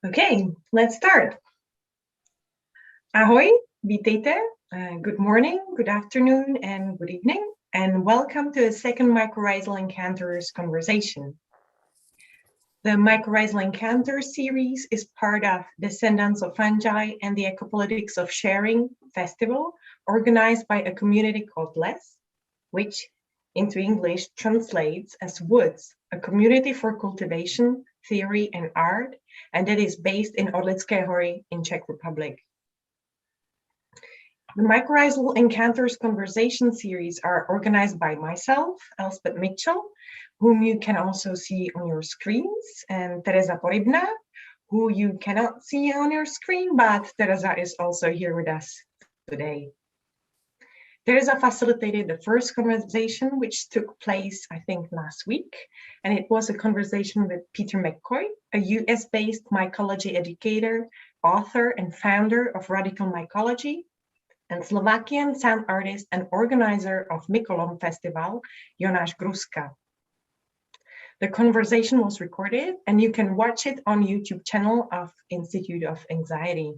Okay, let's start. Ahoj, vítejte. Good morning, good afternoon, and good evening, and welcome to a second Mycorrhizal Encounters conversation. The Mycorrhizal Encounters series is part of Descendants of Fungi and the Ecopolitics of Sharing festival, organized by a community called 𝗏, which into English translates as Woods, a community for cultivation, theory, and art, and that is based in 𝗍𝗏 𝗃𝗃 in Czech Republic. The Mycorrhizal Encounters conversation series are organized by myself, 𝗍𝗶 𝗦𝗵𝗵𝗇, whom you can also see on your screens, and Tereza Porybná, who you cannot see on your screen, but Tereza is also here with us today. Tereza facilitated the first conversation, which took place, I think, last week, and it was a conversation with 𝗏𝗏 𝗃𝗃, a US-based mycology educator, author, and founder of Radical Mycology, and Slovakian sound artist and organizer of 𝗏𝗏 Festival, Jonáš Gruska. The conversation was recorded, and you can watch it on YouTube channel of Institute of Anxiety.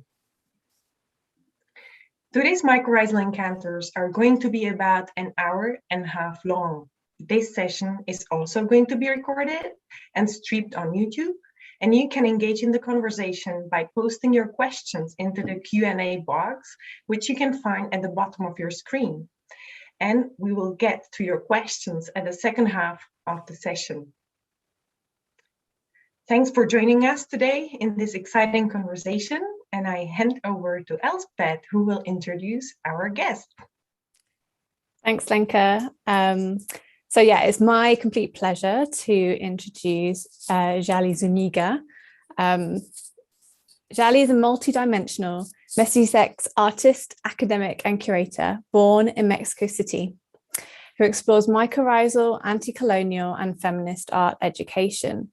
Today's Mycorrhizal Encounters are going to be about an hour and a half long. This session is also going to be recorded and streamed on YouTube, and you can engage in the conversation by posting your questions into the Q&A box, which you can find at the bottom of your screen. And we will get to your questions at the second half of the session. Thanks for joining us today in this exciting conversation, and I hand over to 𝗍𝗏, who will introduce our guest. Thanks, Lenka. So yeah, it's my complete pleasure to introduce Xalli Zúňiga. Xalli is a multidimensional Mestizx artist, academic, and curator born in Mexico City, who explores mycorrhizal, anti-colonial, and feminist art education.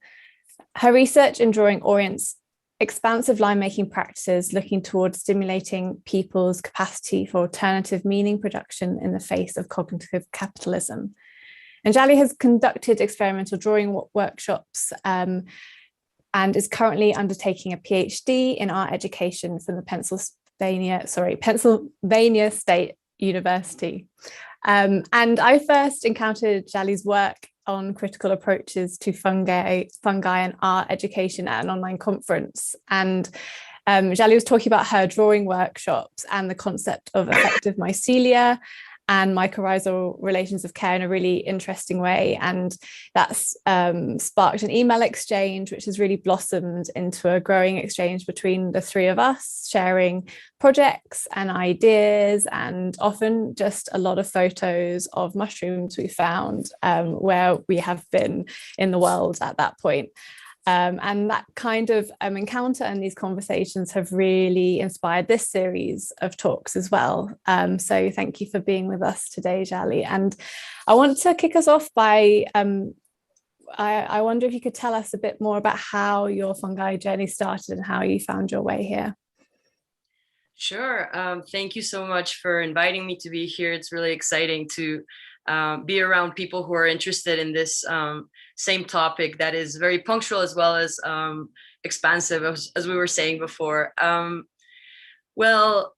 Her research in drawing orients expansive line-making practices looking towards stimulating people's capacity for alternative meaning production in the face of cognitive capitalism. And Xalli has conducted experimental drawing workshops and is currently undertaking a PhD in art education from the Pennsylvania State University. And I first encountered Xalli's work on critical approaches to fungi and art education at an online conference. And Xalli was talking about her drawing workshops and the concept of effective mycelia and mycorrhizal relations of care in a really interesting way. And that's sparked an email exchange, which has really blossomed into a growing exchange between the three of us, sharing projects and ideas, and often just a lot of photos of mushrooms we found where we have been in the world at that point. And that kind of encounter and these conversations have really inspired this series of talks as well. So thank you for being with us today, Xalli. And I want to kick us off by, I wonder if you could tell us a bit more about how your fungi journey started and how you found your way here. Sure. Thank you so much for inviting me to be here. It's really exciting to be around people who are interested in this same topic that is very punctual as well as expansive, as we were saying before. Well,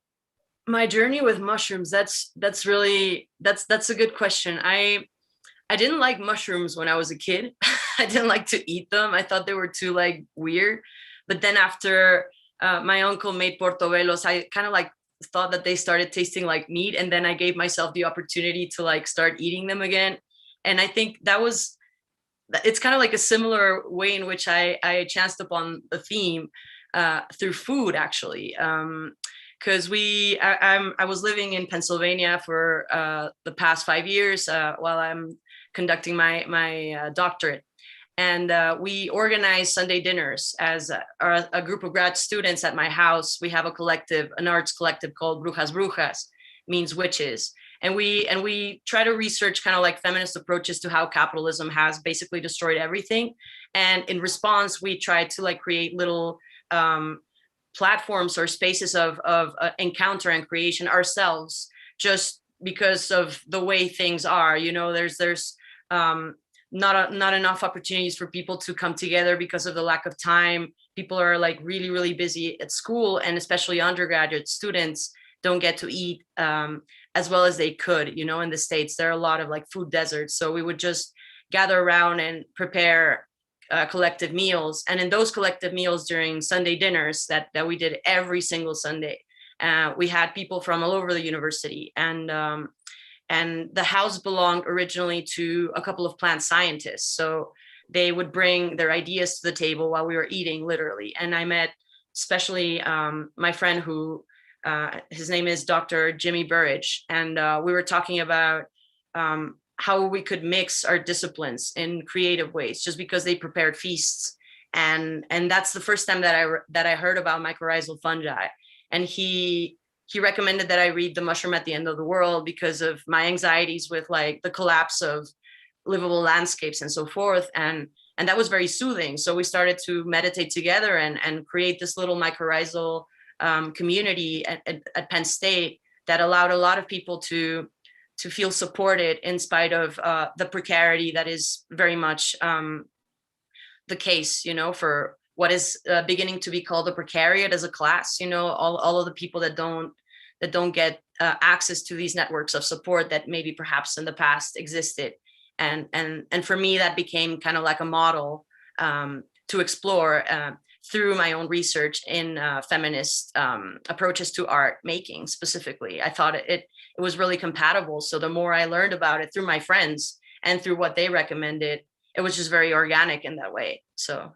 my journey with mushrooms, that's a good question. I didn't like mushrooms when I was a kid. I didn't like to eat them. I thought they were too weird. But then after my uncle made 𝗵𝗶𝗹𝗶, I kind of thought that they started tasting like meat, and then I gave myself the opportunity to start eating them again. And I think it's kind of like a similar way in which I chanced upon the theme through food, actually, because I was living in Pennsylvania for the past 5 years while I'm conducting my doctorate. And we organize Sunday dinners as a group of grad students at my house. We have an arts collective called 𝗵𝗲𝗄𝗏, means witches. And we try to research kind of feminist approaches to how capitalism has basically destroyed everything. And in response, we try to create little platforms or spaces of encounter and creation ourselves, just because of the way things are. There's not enough opportunities for people to come together because of the lack of time people are like really, really busy at school, and especially undergraduate students don't get to eat as well as they could. You know, in the States, there are a lot of like food deserts. So we would just gather around and prepare collective meals. And in those collective meals during Sunday dinners that we did every single Sunday, we had people from all over the university. And the house belonged originally to a couple of plant scientists. So they would bring their ideas to the table while we were eating, literally. And I met especially my friend who, his name is Dr. 𝗵𝗵𝗶𝗹, and we were talking about how we could mix our disciplines in creative ways, just because they prepared feasts. And that's the first time that I heard about mycorrhizal fungi. And he recommended that I read The Mushroom at the End of the World because of my anxieties with like the collapse of livable landscapes and so forth. And that was very soothing. So we started to meditate together and create this little mycorrhizal community at Penn State that allowed a lot of people to feel supported in spite of the precarity that is very much the case, you know, for what is beginning to be called the precariat as a class. You know, all of the people that don't get access to these networks of support that maybe perhaps in the past existed. And for me, that became kind of like a model to explore through my own research in feminist approaches to art making specifically. I thought it was really compatible. So the more I learned about it through my friends and through what they recommended, it was just very organic in that way. So.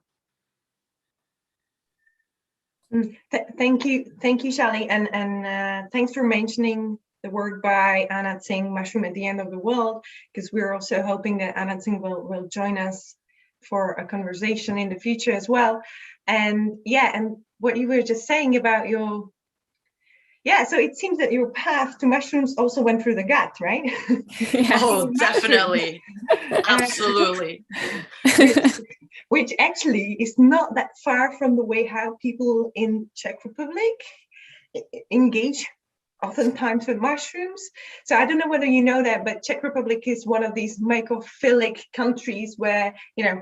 Thank you, Xalli, and thanks for mentioning the work by 𝗂𝗏 Mushroom at the End of the World, because we're also hoping that 𝗂𝗏 will join us for a conversation in the future as well. And yeah, and what you were just saying about your, so it seems that your path to mushrooms also went through the gut, right? Yeah. Oh, definitely. Absolutely. Which actually is not that far from the way how people in Czech Republic engage oftentimes with mushrooms. So I don't know whether you know that, but Czech Republic is one of these mycophilic countries where, you know,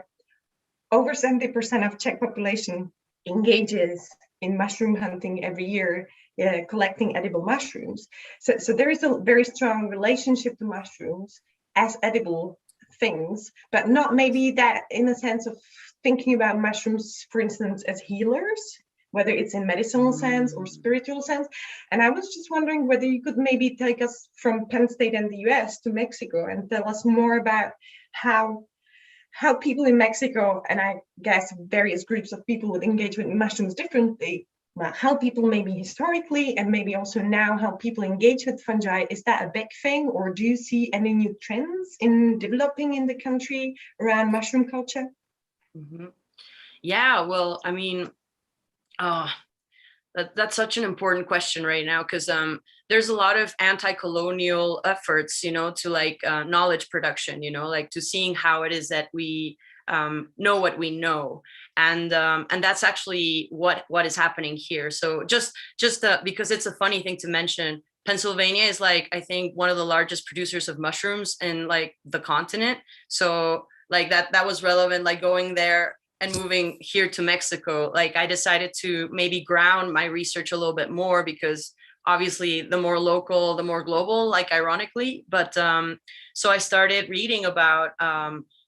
over 70% of Czech population engages in mushroom hunting every year, collecting edible mushrooms. So there is a very strong relationship to mushrooms as edible things, but not maybe that in the sense of thinking about mushrooms, for instance, as healers, whether it's in medicinal sense or spiritual sense. And I was just wondering whether you could maybe take us from Penn State and the US to Mexico and tell us more about how people in Mexico, and I guess various groups of people would engage with mushrooms differently, how people maybe historically and maybe also now how people engage with fungi. Is that a big thing, or do you see any new trends in developing in the country around mushroom culture? Mm-hmm. Yeah, well, I mean, that's such an important question right now, because there's a lot of anti-colonial efforts, you know, to like knowledge production, you know, like to seeing how it is that we know what we know, and that's actually what is happening here. So just because it's a funny thing to mention, Pennsylvania is like, I think, one of the largest producers of mushrooms in like the continent. So like that was relevant, like going there and moving here to Mexico. Like I decided to maybe ground my research a little bit more, because obviously the more local, the more global, like ironically. But so I started reading about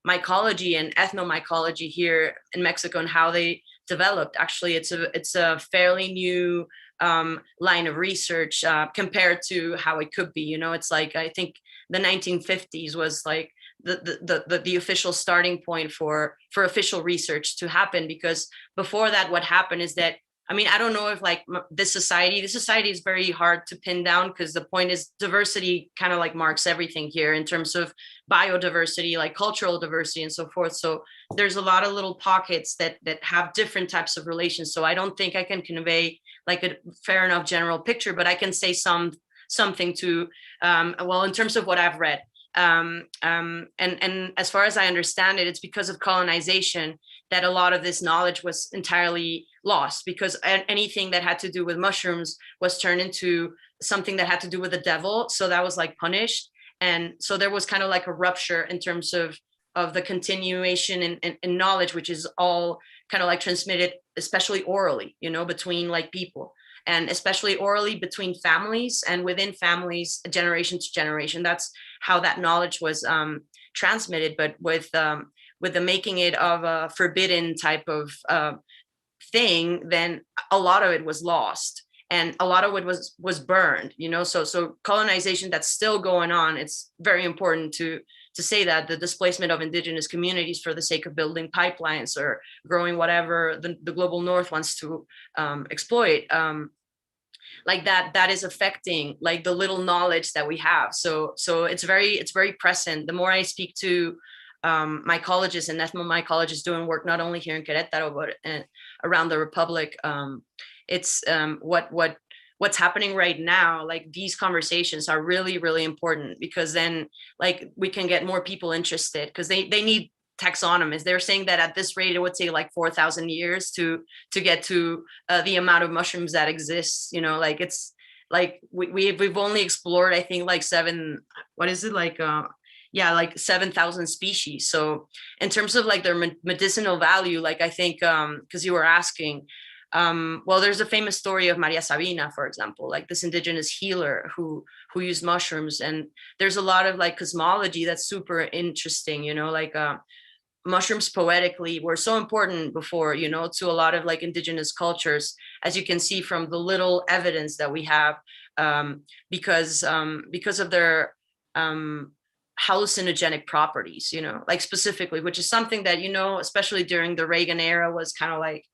mycology and ethnomycology here in Mexico and how they developed. Actually, it's a fairly new line of research compared to how it could be. You know, it's like, I think the 1950s was like the official starting point for official research to happen, because before that, what happened is that, I mean, I don't know if like this society is very hard to pin down, because the point is diversity kind of like marks everything here in terms of biodiversity, like cultural diversity and so forth. So there's a lot of little pockets that have different types of relations. So I don't think I can convey like a fair enough general picture, but I can say something to, well, in terms of what I've read. And as far as I understand it, it's because of colonization that a lot of this knowledge was entirely lost, because anything that had to do with mushrooms was turned into something that had to do with the devil. So that was like punished. And so there was kind of like a rupture in terms of the continuation in knowledge, which is all kind of like transmitted, especially orally, you know, between like people, and especially orally between families and within families, generation to generation. That's how that knowledge was transmitted. But with the making it of a forbidden type of thing, then a lot of it was lost, and a lot of it was burned, you know. So colonization that's still going on. It's very important to say that the displacement of indigenous communities for the sake of building pipelines or growing whatever the global north wants to exploit, like that is affecting like the little knowledge that we have. So it's very present. The more I speak to mycologists and ethnomycologists doing work not only here in Querétaro but around the Republic, it's what's happening right now. Like these conversations are really, really important, because then like we can get more people interested, because they need taxonomists. They're saying that at this rate it would take like 4,000 years to get to the amount of mushrooms that exists, you know. Like it's like we've only explored, I think, like 7,000 species. So in terms of like their medicinal value, like I think because you were asking, well, there's a famous story of Maria Sabina, for example, like this indigenous healer who used mushrooms, and there's a lot of like cosmology that's super interesting, you know. Like mushrooms poetically were so important before, you know, to a lot of like indigenous cultures, as you can see from the little evidence that we have, because of their hallucinogenic properties, you know, like specifically, which is something that, you know, especially during the Reagan era was kind of like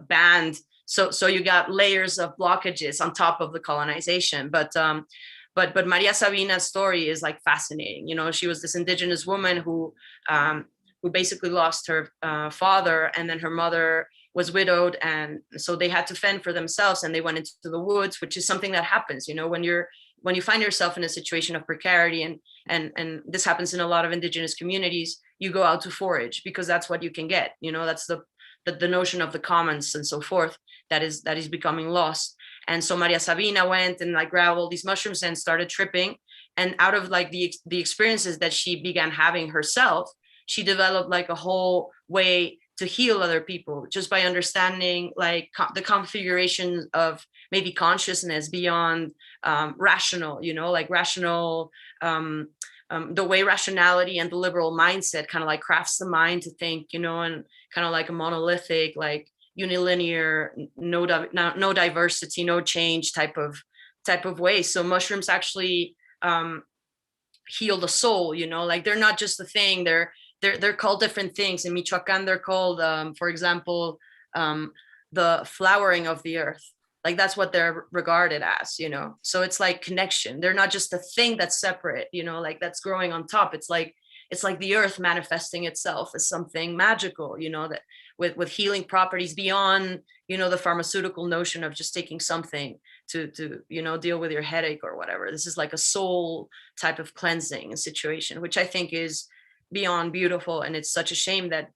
banned. So you got layers of blockages on top of the colonization. But Maria Sabina's story is like fascinating. You know, she was this indigenous woman who basically lost her father, and then her mother was widowed, and so they had to fend for themselves, and they went into the woods, which is something that happens, you know, when you find yourself in a situation of precarity, and this happens in a lot of indigenous communities. You go out to forage because that's what you can get, you know. That's the notion of the commons and so forth that is becoming lost. And so Maria Sabina went and like grabbed all these mushrooms and started tripping, and out of like the experiences that she began having herself, she developed like a whole way to heal other people, just by understanding like the configuration of maybe consciousness beyond rational, you know, like rational, the way rationality and the liberal mindset kind of like crafts the mind to think, you know, and kind of like a monolithic, like unilinear, no diversity, no change type of way. So mushrooms actually heal the soul, you know, like they're not just a thing. They're called different things. In Michoacan, they're called, for example, the flowering of the earth. Like that's what they're regarded as, you know. So it's like connection. They're not just a thing that's separate, you know, like that's growing on top. It's like the earth manifesting itself as something magical, you know, that with healing properties beyond, you know, the pharmaceutical notion of just taking something to you know, deal with your headache or whatever. This is like a soul type of cleansing situation, which I think is beyond beautiful. And it's such a shame that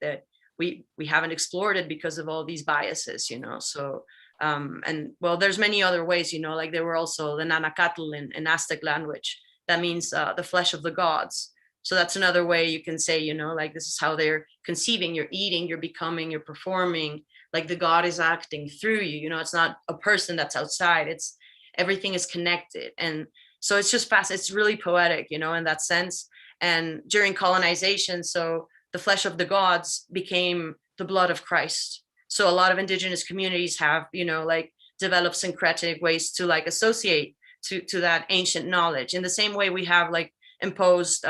we haven't explored it because of all these biases, you know. So and well, there's many other ways, you know, like there were also the Nanacatl in Aztec language. That means the flesh of the gods. So that's another way you can say, you know, like this is how they're conceiving, you're eating, you're becoming, you're performing, like the god is acting through you, you know. It's not a person that's outside, it's everything is connected. And so it's just fast, it's really poetic, you know, in that sense. And during colonization, so the flesh of the gods became the blood of Christ. So a lot of indigenous communities have, you know, like developed syncretic ways to like associate to that ancient knowledge. In the same way we have like imposed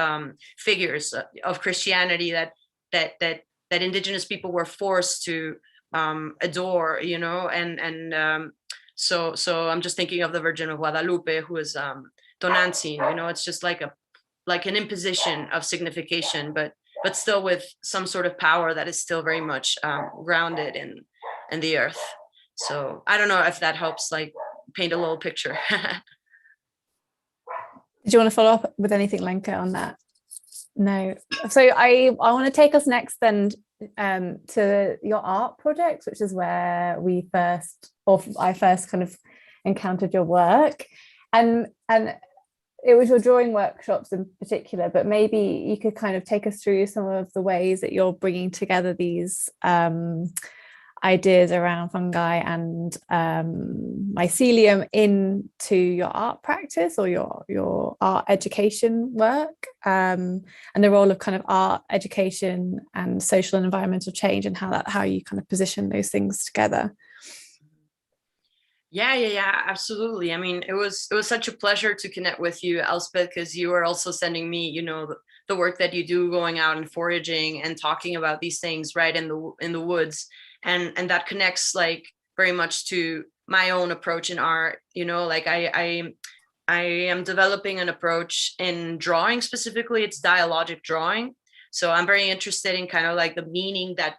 figures of Christianity that indigenous people were forced to adore, you know. And so I'm just thinking of the Virgin of Guadalupe, who is Tonantzin, you know. It's just like an imposition of signification, but still with some sort of power that is still very much grounded in the earth. So I don't know if that helps like paint a little picture. Did you want to follow up with anything, Lenka, on that? No. So I want to take us next then to your art projects, which is where I first kind of encountered your work. And it was your drawing workshops in particular, but maybe you could kind of take us through some of the ways that you're bringing together these ideas around fungi and mycelium into your art practice or your art education work, and the role of kind of art education and social and environmental change, and how you kind of position those things together. Yeah, absolutely. I mean, it was such a pleasure to connect with you, 𝗪𝗆, because you are also sending me, you know, the work that you do, going out and foraging and talking about these things right in the woods, and that connects like very much to my own approach in art. You know, like I am developing an approach in drawing specifically. It's dialogic drawing. So I'm very interested in kind of like the meaning that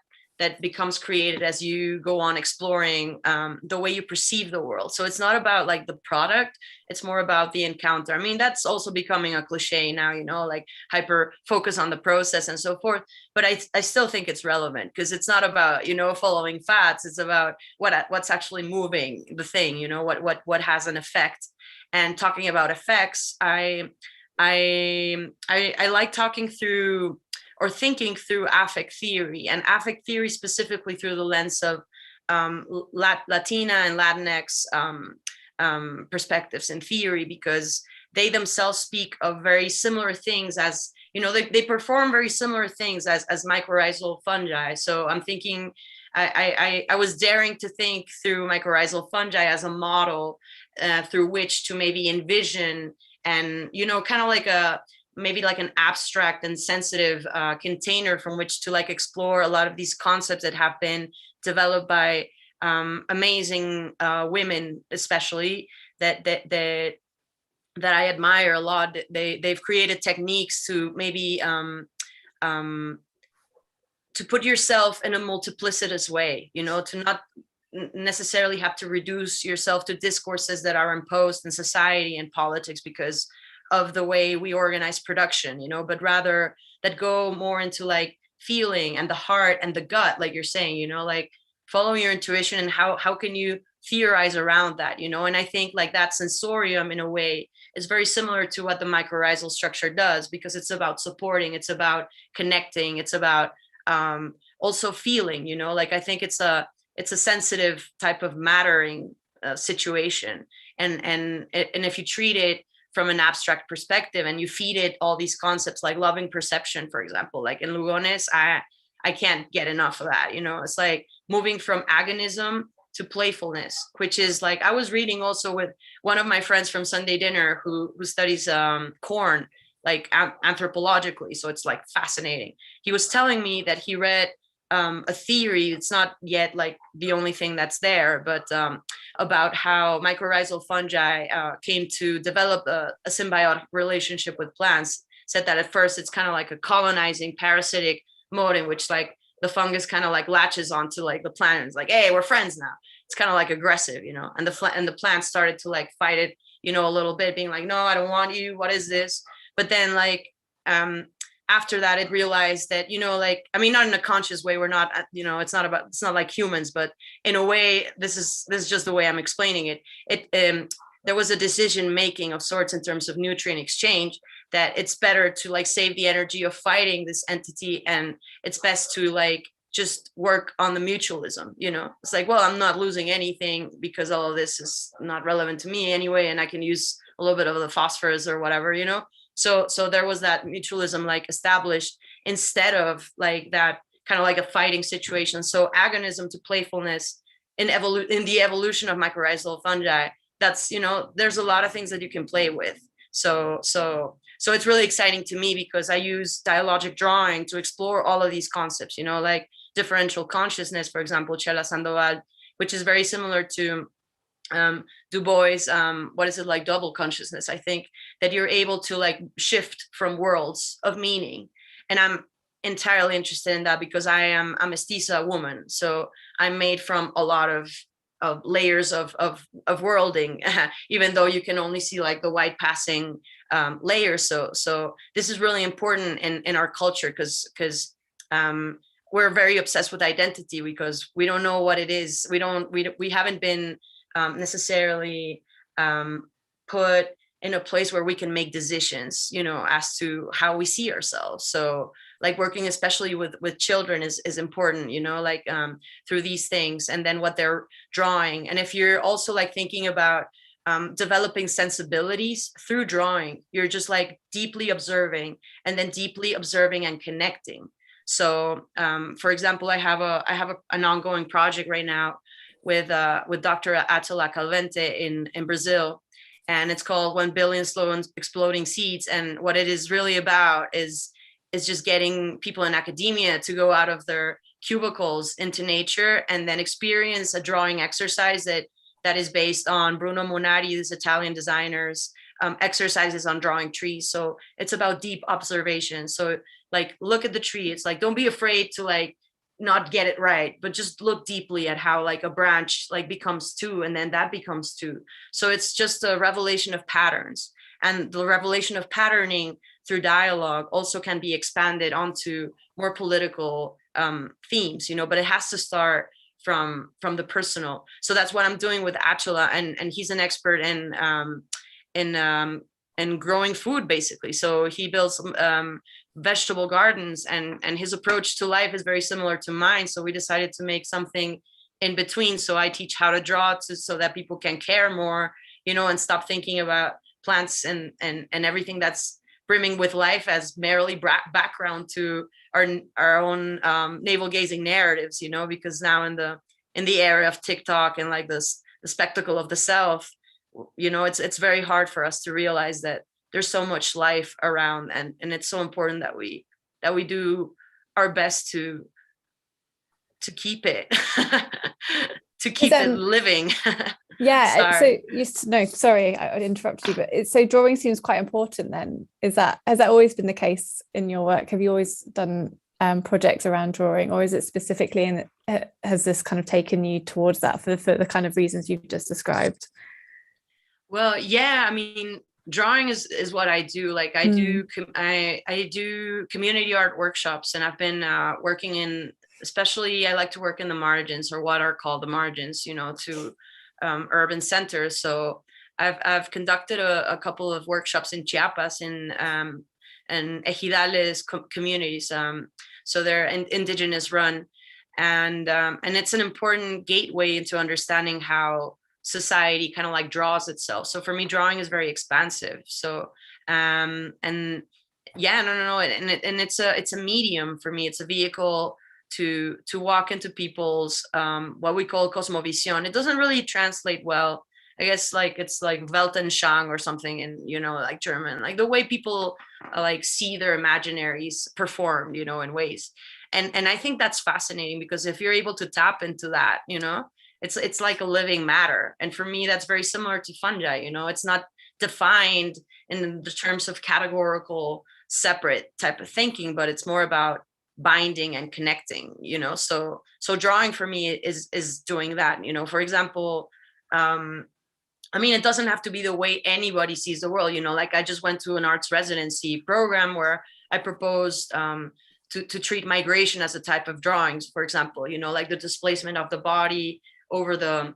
becomes created as you go on exploring the way you perceive the world. So it's not about like the product, it's more about the encounter. I mean, that's also becoming a cliche now, you know, like hyper focus on the process and so forth. But I still think it's relevant, because it's not about, you know, following fads. It's about what's actually moving the thing, you know, what has an effect. And talking about effects, I like talking through or thinking through affect theory, and affect theory specifically through the lens of Latina and Latinx perspectives in theory, because they themselves speak of very similar things as, you know, they perform very similar things as mycorrhizal fungi. So I'm thinking, I was daring to think through mycorrhizal fungi as a model through which to maybe envision, and, you know, kind of like maybe like an abstract and sensitive container from which to like explore a lot of these concepts that have been developed by amazing women, especially that I admire a lot. They've created techniques to maybe to put yourself in a multiplicitous way, you know, to not necessarily have to reduce yourself to discourses that are imposed in society and politics because of the way we organize production, you know, but rather that go more into like feeling and the heart and the gut, like you're saying, you know, like following your intuition, and how can you theorize around that, you know. And I think like that sensorium in a way is very similar to what the mycorrhizal structure does, because it's about supporting, it's about connecting, it's about also feeling, you know, like I think it's a sensitive type of mattering situation, and if you treat it from an abstract perspective and you feed it all these concepts like loving perception, for example, like in Lugones, I can't get enough of that, you know. It's like moving from agonism to playfulness, which is like, I was reading also with one of my friends from Sunday Dinner who studies corn, like anthropologically, so it's like fascinating. He was telling me that he read a theory, it's not yet like the only thing that's there, but about how mycorrhizal fungi came to develop a symbiotic relationship with plants. Said that at first it's kind of like a colonizing parasitic mode in which like the fungus kind of like latches onto like the plant and it's like, hey, we're friends now. It's kind of like aggressive, you know, and the plant started to like fight it, you know, a little bit, being like, no, I don't want you, what is this? But then like after that, it realized that, you know, like, I mean, not in a conscious way, we're not, you know, it's not like humans, but in a way, this is just the way I'm explaining it. There was a decision making of sorts in terms of nutrient exchange, that it's better to like save the energy of fighting this entity, and it's best to like just work on the mutualism, you know. It's like, well, I'm not losing anything because all of this is not relevant to me anyway, and I can use a little bit of the phosphorus or whatever, you know. So there was that mutualism like established instead of like that kind of like a fighting situation. So agonism to playfulness in the evolution of mycorrhizal fungi, that's, you know, there's a lot of things that you can play with. So it's really exciting to me because I use dialogic drawing to explore all of these concepts, you know, like differential consciousness, for example, 𝗟𝗏, which is very similar to Du Bois, what is it, like double consciousness. I think that you're able to like shift from worlds of meaning, and I'm entirely interested in that because I'm a mestiza woman, so I'm made from a lot of layers of worlding, even though you can only see like the white passing layers. So this is really important in our culture because we're very obsessed with identity because we don't know what it is. We haven't been necessarily put in a place where we can make decisions, you know, as to how we see ourselves. So like working especially with children is important, you know, like through these things, and then what they're drawing. And if you're also like thinking about developing sensibilities through drawing, you're just like deeply observing, and then deeply observing and connecting. So for example, I have an ongoing project right now with Dr. 𝗍𝗏 𝗍𝗏 in Brazil, and it's called 1 billion slow exploding seeds. And what it is really about is just getting people in academia to go out of their cubicles into nature and then experience a drawing exercise that is based on Bruno Munari, this Italian designer's exercises on drawing trees. So it's about deep observation. So like, look at the tree. It's like, don't be afraid to like not get it right, but just look deeply at how like a branch like becomes two, and then that becomes two. So it's just a revelation of patterns, and the revelation of patterning through dialogue also can be expanded onto more political themes, you know, but it has to start from the personal. So that's what I'm doing with 𝗍𝗏, and he's an expert in growing food, basically. So he builds vegetable gardens, and his approach to life is very similar to mine. So we decided to make something in between. So I teach how to draw so that people can care more, you know, and stop thinking about plants and everything that's brimming with life as merely background to our own navel gazing narratives, you know, because now in the era of TikTok and like the spectacle of the self, you know, it's very hard for us to realize that there's so much life around, and it's so important that we do our best to keep it to keep it living. Yeah. Sorry, I interrupted you, but so drawing seems quite important then. Has that always been the case in your work? Have you always done projects around drawing, or is it specifically, and has this kind of taken you towards that for the kind of reasons you've just described? Well, yeah, I mean, drawing is what I do. Like I do community art workshops, and I've been working in, especially I like to work in the margins, or what are called the margins, you know, to urban centers. So I've conducted a couple of workshops in Chiapas in ejidales communities. So they're indigenous run, and it's an important gateway into understanding how society kind of like draws itself. So for me, drawing is very expansive. So and yeah, no, and it's a medium for me. It's a vehicle to walk into people's what we call cosmovision. It doesn't really translate well, I guess, like it's like Weltanschauung or something in, you know, like German, like the way people like see their imaginaries performed, you know, in ways. And I think that's fascinating, because if you're able to tap into that, you know, it's like a living matter. And for me, that's very similar to fungi, you know, it's not defined in the terms of categorical separate type of thinking, but it's more about binding and connecting, you know. So drawing for me is doing that, you know. For example, I mean, it doesn't have to be the way anybody sees the world, you know. Like I just went to an arts residency program where I proposed to treat migration as a type of drawings, for example, you know, like the displacement of the body over the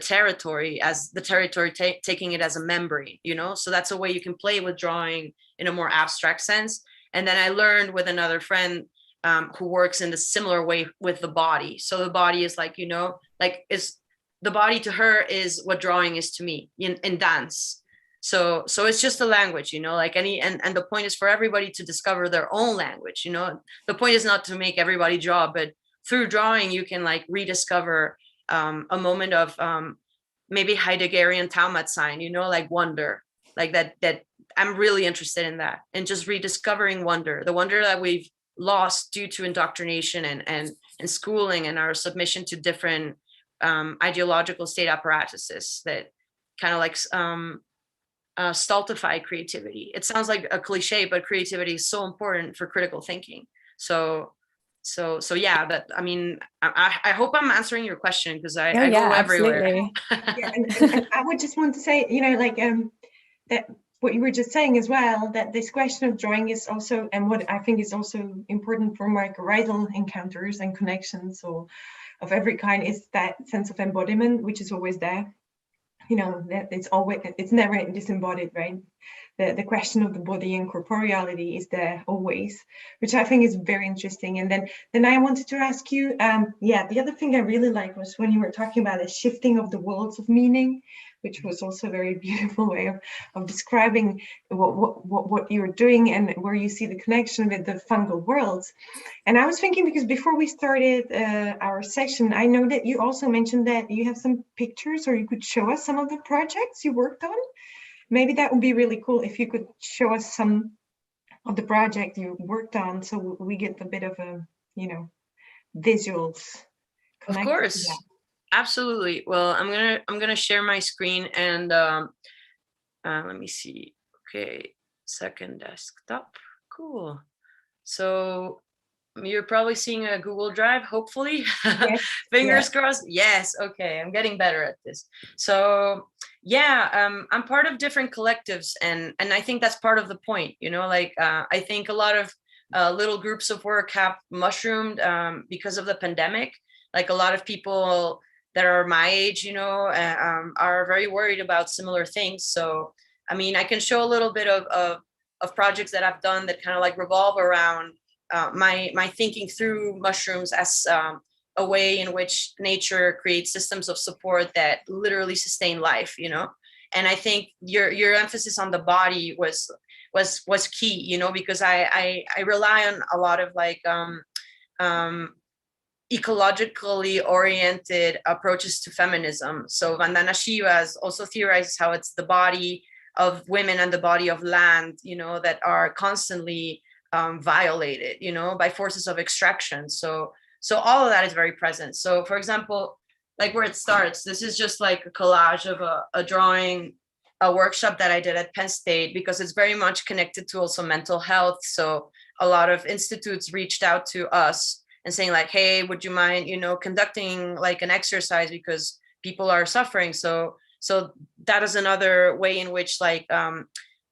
territory, as the territory taking it as a memory, you know. So that's a way you can play with drawing in a more abstract sense. And then I learned with another friend who works in the similar way with the body. So the body is like, you know, like the body to her is what drawing is to me in dance. So it's just a language, you know, like and the point is for everybody to discover their own language, you know. The point is not to make everybody draw, but through drawing you can like rediscover a moment of maybe Heideggerian Talmutzsein, you know, like wonder, like that I'm really interested in that, and just rediscovering wonder, the wonder that we've lost due to indoctrination and schooling and our submission to different ideological state apparatuses that kind of like stultify creativity. It sounds like a cliche, but creativity is so important for critical thinking. So yeah, that, I mean, I hope I'm answering your question, because I go everywhere. Yeah, and I would just want to say, you know, like that what you were just saying as well, that this question of drawing is also, and what I think is also important for mycorrhizal encounters and connections, or of every kind, is that sense of embodiment, which is always there. that it's never disembodied, right? The question of the body and corporeality is there always, which I think is very interesting. And then I wanted to ask you, the other thing I really liked was when you were talking about the shifting of the worlds of meaning, which was also a very beautiful way of describing what you're doing and where you see the connection with the fungal worlds. And I was thinking, because before we started our session, I know that you also mentioned that you have some pictures, or you could show us some of the projects you worked on. Maybe that would be really cool if you could show us some of the project you worked on, so we get a bit of a, visuals. Of course, absolutely. Well, I'm gonna share my screen, and let me see. Okay, second desktop. Cool. So you're probably seeing a Google Drive, hopefully. Yes. Fingers crossed. Yes. Okay, I'm getting better at this. So yeah, I'm part of different collectives, and I think that's part of the point. I think a lot of little groups of work have mushroomed because of the pandemic. Like a lot of people that are my age, are very worried about similar things. So I mean, I can show a little bit of projects that I've done that kind of like revolve around my thinking through mushrooms as a way in which nature creates systems of support that literally sustain life, And I think your emphasis on the body was key, because I rely on a lot of like ecologically oriented approaches to feminism. So Vandana Shiva also theorizes how it's the body of women and the body of land, that are constantly violated, by forces of extraction. So all of that is very present. So for example, like where it starts, this is just like a collage of a drawing, a workshop that I did at Penn State, because it's very much connected to also mental health. So a lot of institutes reached out to us and saying like, hey, would you mind, conducting like an exercise because people are suffering. So that is another way in which like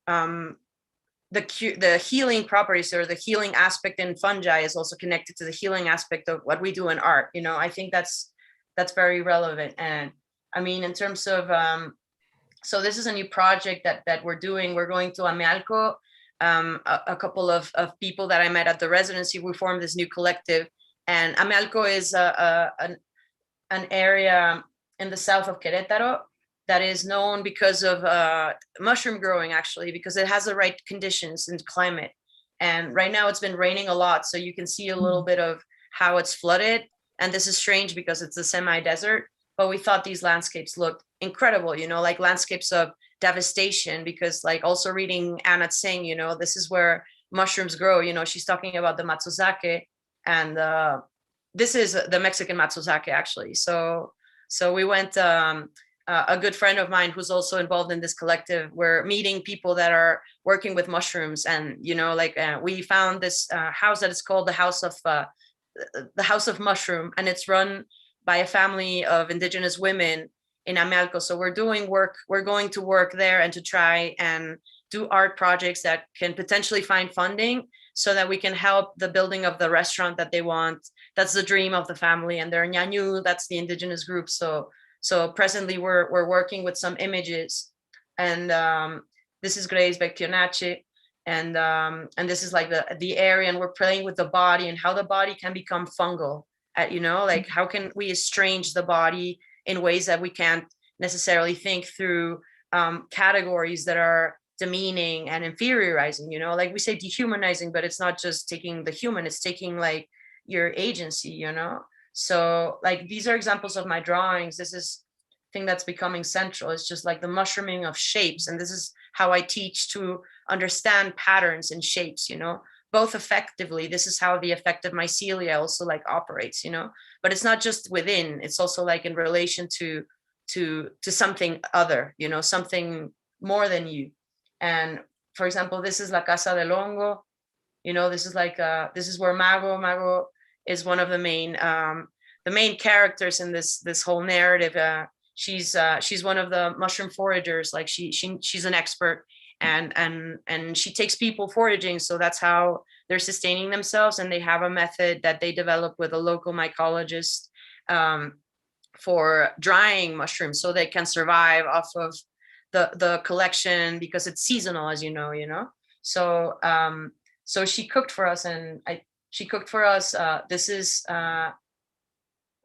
the healing properties or the healing aspect in fungi is also connected to the healing aspect of what we do in art. I think that's very relevant. And I mean, in terms of, so this is a new project that we're doing. We're going to Amealco. A couple of people that I met at the residency, we formed this new collective. And Amealco is an area in the south of Querétaro that is known because of mushroom growing, actually, because it has the right conditions and climate. And right now it's been raining a lot, so you can see a little bit of how it's flooded. And this is strange because it's a semi-desert, but we thought these landscapes looked incredible, like landscapes of devastation, because like also reading Anna Tsing, this is where mushrooms grow. She's talking about the 𝗪𝗀𝗪, and this is the Mexican 𝗪𝗀𝗪, actually. So we went, a good friend of mine who's also involved in this collective, we're meeting people that are working with mushrooms. And, we found this house that is called the House of Mushroom, and it's run by a family of indigenous women in Amealco. So we're going to work there and to try and do art projects that can potentially find funding so that we can help the building of the restaurant that they want. That's the dream of the family, and they're Ñañú, that's the indigenous group. So presently we're working with some images, and this is 𝗏𝗏, and this is like the area, and we're playing with the body and how the body can become fungal. Like how can we estrange the body in ways that we can't necessarily think through categories that are demeaning and inferiorizing, like we say dehumanizing, but it's not just taking the human, it's taking like your agency, So like these are examples of my drawings. This is thing that's becoming central. It's just like the mushrooming of shapes, and this is how I teach to understand patterns and shapes, both effectively. This is how the effective mycelia also like operates, but it's not just within, it's also like in relation to something other, something more than you. And for example, this is La Casa del Hongo, this is like this is where 𝗏𝗏 is one of the main characters in this whole narrative. She's one of the mushroom foragers. Like she's an expert, and she takes people foraging. So that's how they're sustaining themselves. And they have a method that they develop with a local mycologist, for drying mushrooms so they can survive off of the collection, because it's seasonal, as you know. So so she cooked for us, and she cooked for us. This is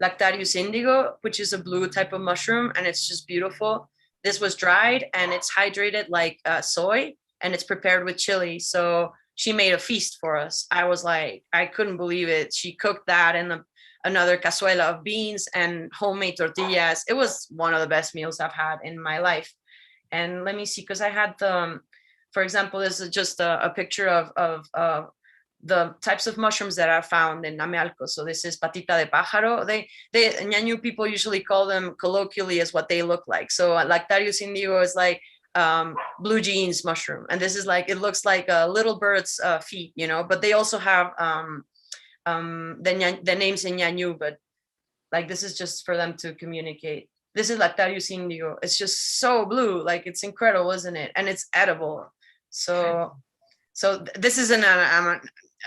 Lactarius indigo, which is a blue type of mushroom, and it's just beautiful. This was dried and it's hydrated like soy, and it's prepared with chili. So she made a feast for us. I was like, I couldn't believe it. She cooked that in another cazuela of beans and homemade tortillas. It was one of the best meals I've had in my life. And let me see, because I had for example, this is just a picture of the types of mushrooms that are found in Amealco. So this is patita de pájaro. They Ñañú people usually call them colloquially as what they look like. So Lactarius indigo is like blue jeans mushroom, and this is like, it looks like a little bird's feet, but they also have the names in Ñañú, but like this is just for them to communicate. This is Lactarius indigo. It's just so blue, like it's incredible, isn't it? And it's edible. So this is an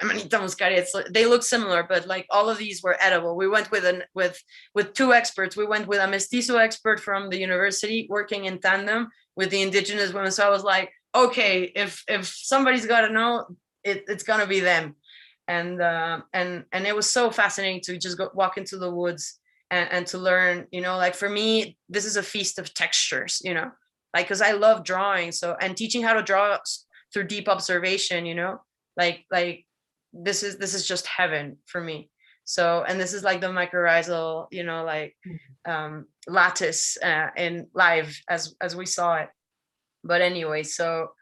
Amanita muscaria. They look similar, but like all of these were edible. We went with two experts. We went with a mestizo expert from the university working in tandem with the indigenous women. So I was like, okay, if somebody's got to know, it's gonna be them. And it was so fascinating to just walk into the woods and to learn, like for me, this is a feast of textures, like, because I love drawing. So, and teaching how to draw through deep observation, like this is just heaven for me. So, and this is like the mycorrhizal, like lattice in live as we saw it. But anyway, so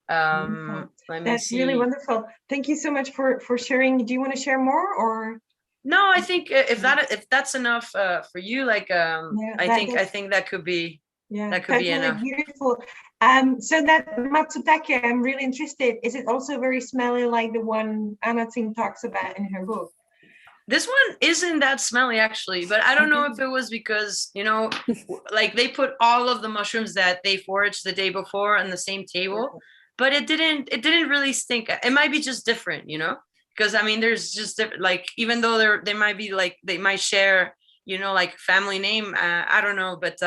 let me That's see. really wonderful. Thank you so much for sharing. Do you want to share more, or? No, I think if that's enough for you, like I think that could be. Yeah, that could be enough. Beautiful. So that matsutake, I'm really interested. Is it also very smelly like the one Anna-Tsing talks about in her book? This one isn't that smelly actually, but I don't know if it was because, like they put all of the mushrooms that they foraged the day before on the same table, but it didn't really stink. It might be just different, because I mean, there's just like, even though they might be like, they might share, like family name. I don't know, but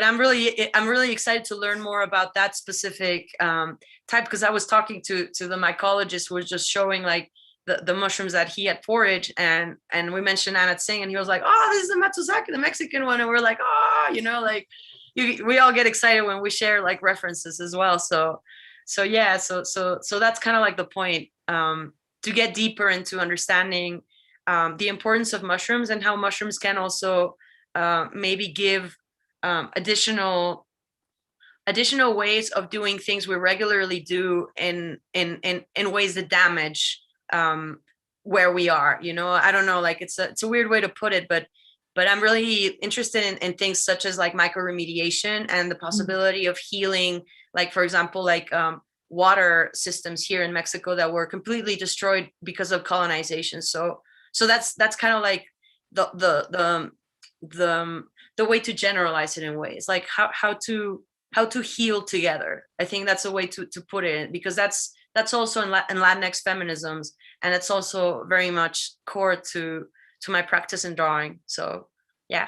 I'm really excited to learn more about that specific type, because I was talking to the mycologist who was just showing like the mushrooms that he had foraged, and we mentioned Anna-Tsing, and he was like, oh, this is the Mestizx, the Mexican one, and we're like, oh, like we all get excited when we share like references as well. So yeah, so that's kind of like the point, to get deeper into understanding the importance of mushrooms and how mushrooms can also maybe give additional ways of doing things we regularly do in ways that damage where we are. I don't know, like it's a weird way to put it, but I'm really interested in things such as like microremediation and the possibility of healing, like for example, like water systems here in Mexico that were completely destroyed because of colonization. So that's kind of like the way to generalize it in ways, like how to heal together. I think that's a way to put it, because that's also in Latinx feminisms, and it's also very much core to my practice in drawing. So yeah,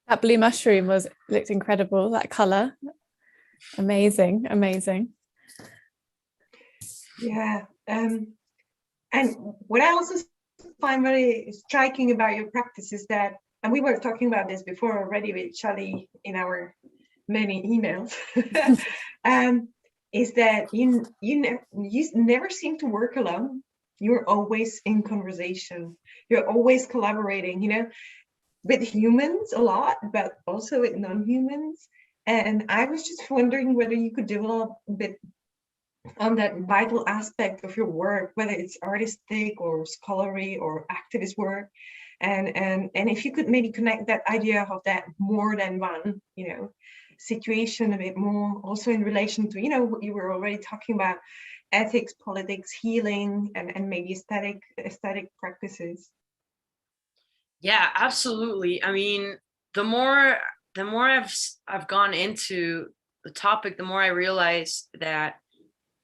that blue mushroom looked incredible. That color, amazing. Yeah, and what I also find very striking about your practice is that, and we were talking about this before already with Xalli in our many emails, is that you never seem to work alone. You're always in conversation. You're always collaborating, with humans a lot, but also with non-humans. And I was just wondering whether you could develop a bit on that vital aspect of your work, whether it's artistic or scholarly or activist work, and if you could maybe connect that idea of that more than one, situation a bit more, also in relation to, what you were already talking about, ethics, politics, healing, and maybe aesthetic practices. Yeah, absolutely. I mean, the more I've gone into the topic, the more I realize that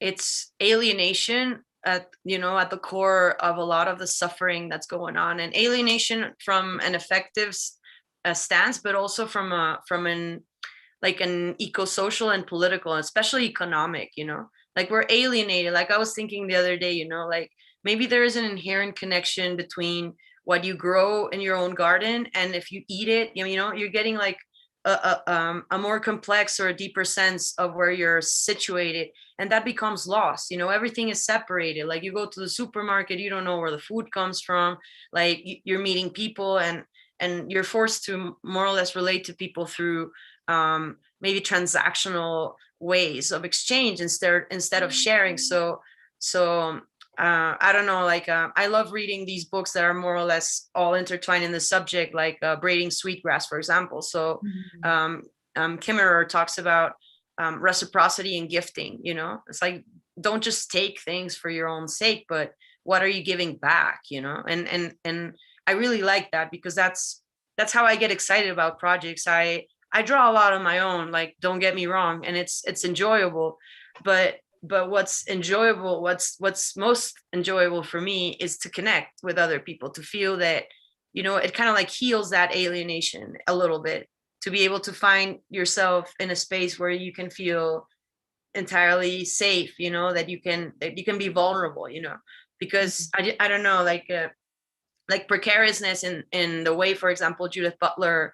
it's alienation at the core of a lot of the suffering that's going on, and alienation from an effective stance, but also from an eco-social and political, especially economic, like we're alienated. Like I was thinking the other day, like maybe there is an inherent connection between what you grow in your own garden, and if you eat it, you're getting like a more complex or a deeper sense of where you're situated, and that becomes lost. Everything is separated. Like you go to the supermarket, you don't know where the food comes from. Like you're meeting people, and you're forced to more or less relate to people through maybe transactional ways of exchange instead of sharing. So I don't know, like I love reading these books that are more or less all intertwined in the subject, like Braiding Sweetgrass, for example. So 𝗏𝗏 talks about reciprocity and gifting. It's like, don't just take things for your own sake, but what are you giving back? And I really like that, because that's how I get excited about projects. I draw a lot on my own, like, don't get me wrong, and it's enjoyable, but what's enjoyable, what's most enjoyable for me is to connect with other people, to feel that, it kind of like heals that alienation a little bit, to be able to find yourself in a space where you can feel entirely safe, that you can be vulnerable, because I don't know, like precariousness in the way, for example, Judith Butler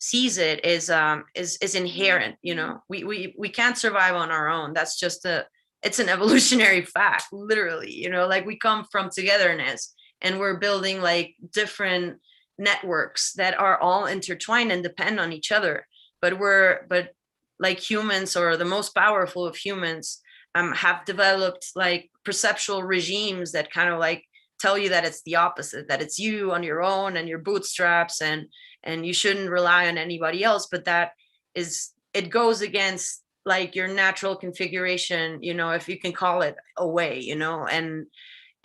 sees it is inherent. We can't survive on our own. That's just it's an evolutionary fact, literally. Like we come from togetherness, and we're building like different networks that are all intertwined and depend on each other. But like humans, or the most powerful of humans, have developed like perceptual regimes that kind of like tell you that it's the opposite, that it's you on your own and your bootstraps, and you shouldn't rely on anybody else. But it goes against like your natural configuration, if you can call it a way, and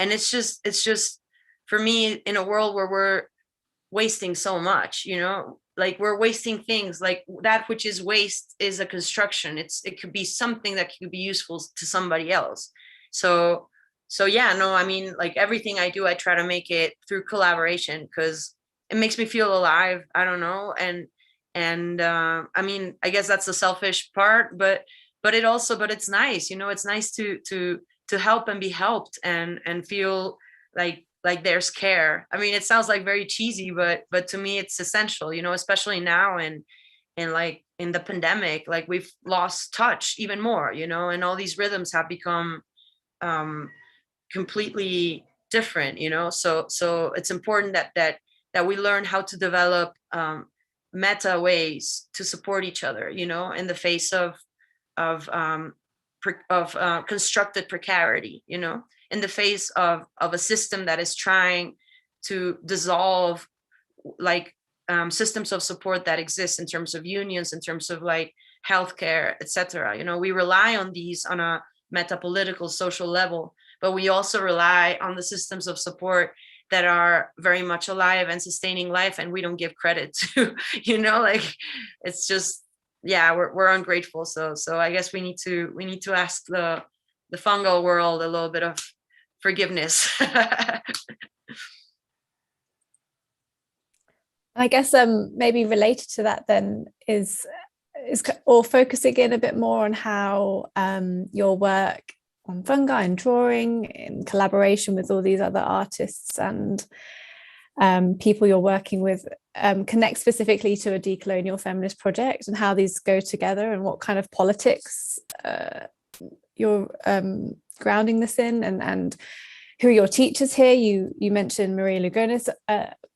it's just for me, in a world where we're wasting so much, like we're wasting things, like that which is waste is a construction. It could be something that could be useful to somebody else. So yeah, no, I mean, like everything I do, I try to make it through collaboration, because it makes me feel alive. I don't know. And I mean, I guess that's the selfish part, but it's nice, it's nice to help and be helped, and feel like there's care. I mean, it sounds like very cheesy, but to me it's essential, especially now, and like in the pandemic, like we've lost touch even more, and all these rhythms have become completely different, so it's important that we learn how to develop meta ways to support each other, in the face of constructed precarity, in the face of a system that is trying to dissolve like systems of support that exist in terms of unions, in terms of like healthcare, etc. We rely on these on a metapolitical social level, but we also rely on the systems of support that are very much alive and sustaining life, and we don't give credit to, like it's just, yeah, we're ungrateful. So I guess we need to ask the fungal world a little bit of forgiveness. I guess maybe related to that then is or focusing in a bit more on how your work on fungi and drawing in collaboration with all these other artists and people you're working with connect specifically to a decolonial feminist project, and how these go together, and what kind of politics you're grounding this in, and who are your teachers here. You mentioned Maria Lugones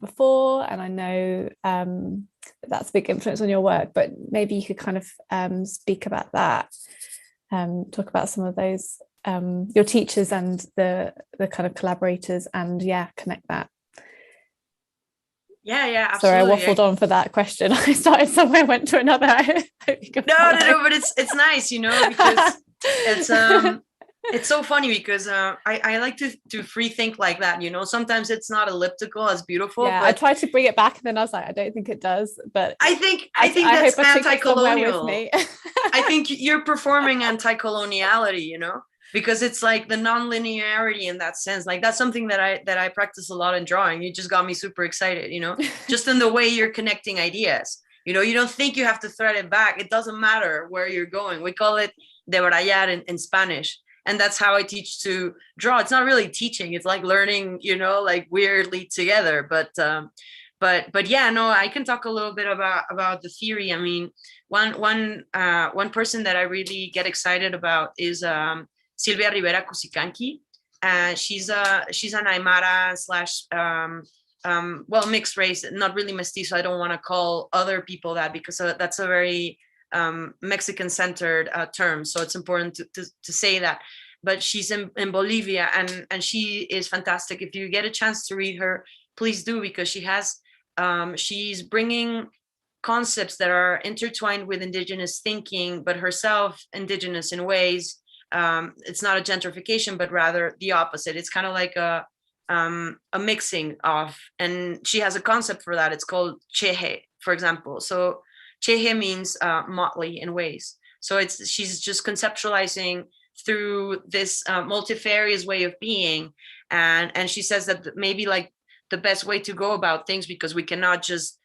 before, and I know that's a big influence on your work, but maybe you could kind of speak about that, talk about some of those, your teachers and the kind of collaborators, and connect that. Yeah, absolutely. Sorry, I waffled on for that question. I started somewhere, went to another. No, but it's nice, because it's so funny, because I like to free think like that, sometimes it's not elliptical as beautiful. Yeah, but I tried to bring it back, and then I was like, I don't think it does. But I think that's anti-colonial. I think you're performing anti-coloniality, because it's like the non-linearity in that sense. Like that's something that I practice a lot in drawing. You just got me super excited, you know, just in the way you're connecting ideas. You know, you don't think you have to thread it back. It doesn't matter where you're going. We call it debrayar in Spanish. And that's how I teach to draw. It's not really teaching. It's like learning, you know, like weirdly together. But yeah, no, I can talk a little bit about the theory. I mean, one person that I really get excited about is 𝗘𝗶 𝗬𝗏 𝗂𝗃. She's an Aymara / well, mixed race, not really mestizo. I don't want to call other people that, because that's a very Mexican centered term. So it's important to say that. But she's in Bolivia, and she is fantastic. If you get a chance to read her, please do, because she has she's bringing concepts that are intertwined with indigenous thinking, but herself indigenous in ways. It's not a gentrification, but rather the opposite. It's kind of like a mixing of, and she has a concept for that. It's called 𝗘𝗶𝗁, for example. So 𝗘𝗶𝗁 means motley in ways. So she's just conceptualizing through this multifarious way of being, and she says that maybe like the best way to go about things, because we cannot just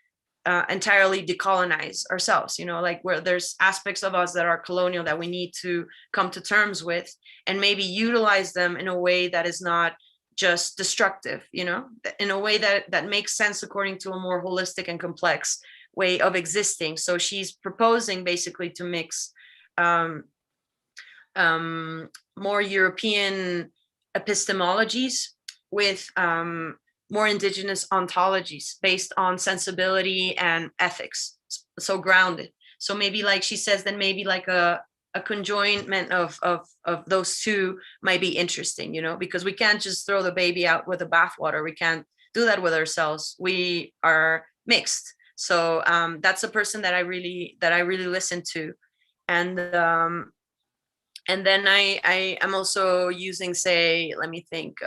entirely decolonize ourselves, you know, like where there's aspects of us that are colonial that we need to come to terms with, and maybe utilize them in a way that is not just destructive, you know, in a way that makes sense according to a more holistic and complex way of existing. So she's proposing basically to mix more European epistemologies with more indigenous ontologies based on sensibility and ethics, so grounded. So maybe, like she says, then maybe like a conjoinment of those two might be interesting, you know, because we can't just throw the baby out with the bathwater. We can't do that with ourselves. We are mixed. So that's a person that I really listen to. And then I am also using, say, let me think,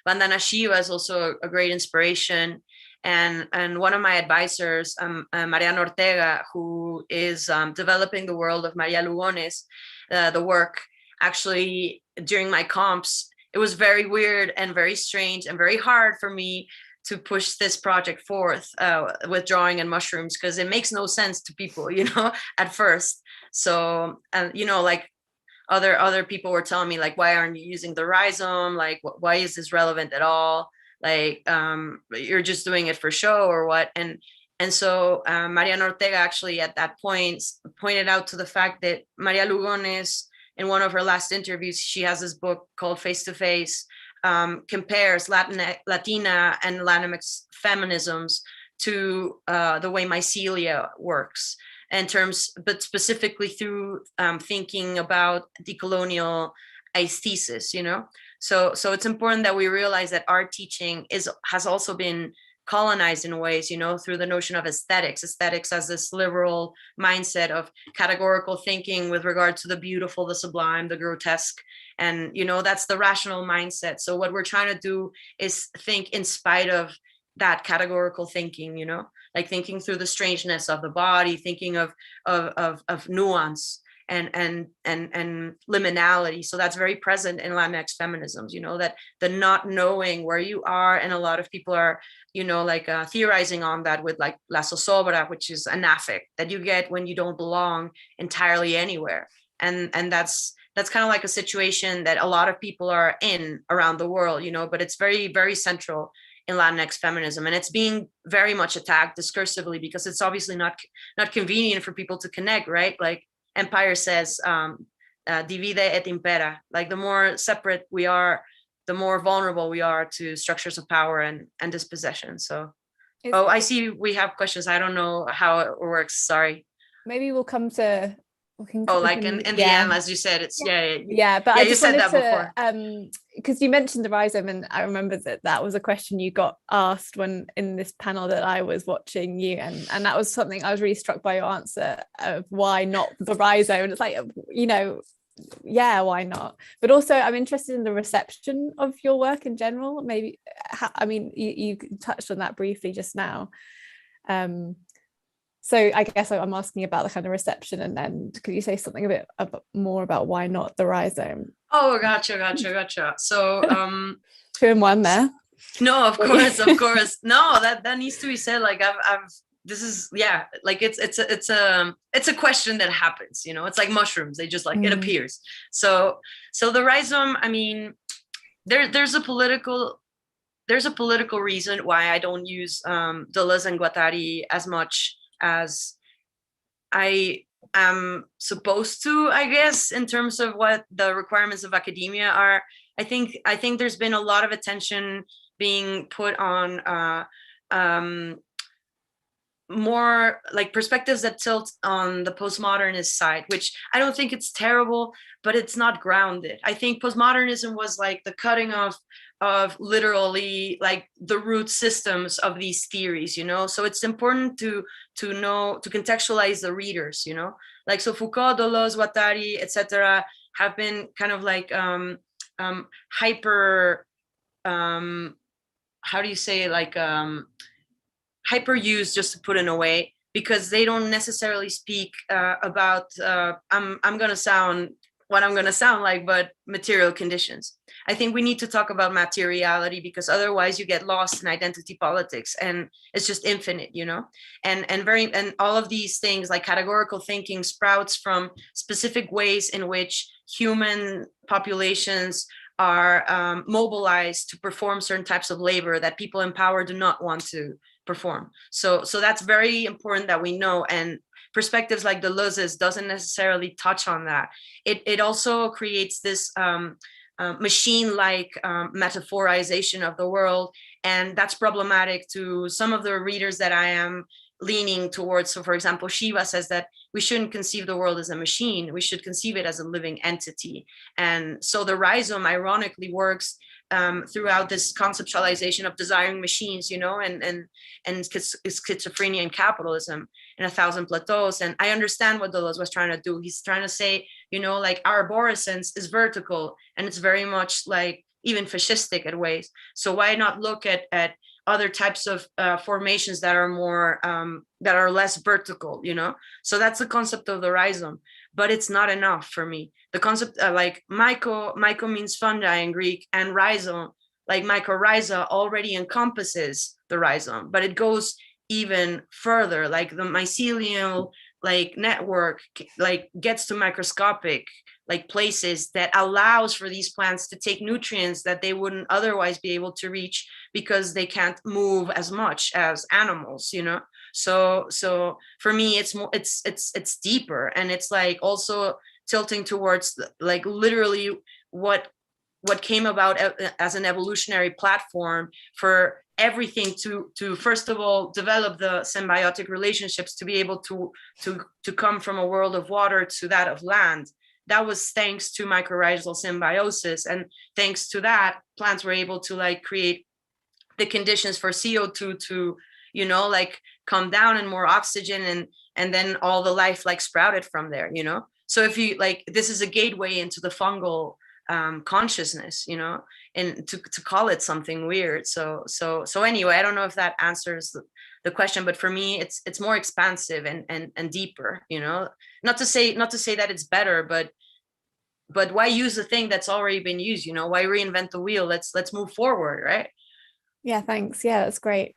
Vandana Shiva is also a great inspiration. And one of my advisors, Mariano Ortega, who is developing the world of Maria Lugones, the work, actually during my comps, it was very weird and very strange and very hard for me to push this project forth with drawing and mushrooms, because it makes no sense to people, you know, at first. So, you know, like, other people were telling me, like, why aren't you using the rhizome? Like, why is this relevant at all? Like, you're just doing it for show or what? And so Mariana Ortega actually at that point pointed out to the fact that Maria Lugones, in one of her last interviews, she has this book called Face to Face, compares Latina and Latinx feminisms to the way mycelia works, in terms, but specifically through thinking about decolonial aesthesis, you know. So it's important that we realize that art teaching has also been colonized in ways, you know, through the notion of aesthetics as this liberal mindset of categorical thinking with regard to the beautiful, the sublime, the grotesque. And, you know, that's the rational mindset. So what we're trying to do is think in spite of that categorical thinking, you know, like thinking through the strangeness of the body, thinking of nuance and liminality. So that's very present in Latinx feminisms, you know, that the not knowing where you are, and a lot of people are, you know, like theorizing on that with like la zozobra, which is an affect that you get when you don't belong entirely anywhere. And that's kind of like a situation that a lot of people are in around the world, you know, but it's very, very central in Latinx feminism, and it's being very much attacked discursively because it's obviously not convenient for people to connect, right? Like Empire says, 𝗍𝗶𝗍𝗶 𝗍𝗶. Like the more separate we are, the more vulnerable we are to structures of power and dispossession. So, I see we have questions. I don't know how it works. Sorry. Maybe we'll come to. In the end, as you said, it's but I just said that before, because you mentioned the rhizome, and I remember that was a question you got asked when in this panel that I was watching you, and that was something I was really struck by your answer of why not the rhizome. And it's like, you know, yeah, why not? But also I'm interested in the reception of your work in general. Maybe I mean you touched on that briefly just now. So I guess I'm asking about the kind of reception, and then could you say something a bit more about why not the rhizome? Oh, gotcha. So 2 in 1 there. No, of course. No, that needs to be said. Like this is, yeah, like it's a question that happens, you know. It's like mushrooms, they just like it appears. So the rhizome, I mean, there's a political reason why I don't use 𝗏𝗏 and 𝗏𝗏 as much as I am supposed to, I guess, in terms of what the requirements of academia are. I think there's been a lot of attention being put on more like perspectives that tilt on the postmodernist side, which I don't think it's terrible, but it's not grounded. I think postmodernism was like the cutting off of literally like the root systems of these theories, you know. So it's important to know, to contextualize the readers, you know. Like, so Foucault, Deleuze, Guattari, etc. have been kind of like hyper how do you say, like hyper used, just to put in a way, because they don't necessarily speak about I'm gonna sound what I'm gonna sound like, but material conditions. I think we need to talk about materiality, because otherwise you get lost in identity politics, and it's just infinite, you know. And all of these things, like categorical thinking, sprouts from specific ways in which human populations are mobilized to perform certain types of labor that people in power do not want to perform. So that's very important that we know. And perspectives like Deleuze's doesn't necessarily touch on that. It also creates this machine-like metaphorization of the world, and that's problematic to some of the readers that I am leaning towards. So for example, Shiva says that we shouldn't conceive the world as a machine, we should conceive it as a living entity. And so the rhizome ironically works throughout this conceptualization of desiring machines, you know, and schizophrenia and capitalism in 𝗏𝗏. And I understand what Deleuze was trying to do. He's trying to say, you know, like our arborescence is vertical, and it's very much like even fascistic at ways. So why not look at other types of formations that are more that are less vertical, you know? So that's the concept of the rhizome, but it's not enough for me. The concept like myco means fungi in Greek, and rhizome, like mycorrhiza, already encompasses the rhizome, but it goes even further. Like the mycelium like network like gets to microscopic like places that allows for these plants to take nutrients that they wouldn't otherwise be able to reach, because they can't move as much as animals, you know. So for me, it's more, it's deeper, and it's like also tilting towards like literally what came about as an evolutionary platform for everything to first of all develop the symbiotic relationships to be able to come from a world of water to that of land. That was thanks to mycorrhizal symbiosis, and thanks to that, plants were able to like create the conditions for CO2 to, you know, like come down, and more oxygen, and then all the life like sprouted from there, you know. So if you like, this is a gateway into the fungal consciousness, you know, and to call it something weird. So anyway, I don't know if that answers the question, but for me, it's more expansive and deeper, you know. Not to say that it's better, but why use a thing that's already been used, you know? Why reinvent the wheel? Let's move forward, right? Yeah, thanks. Yeah, that's great.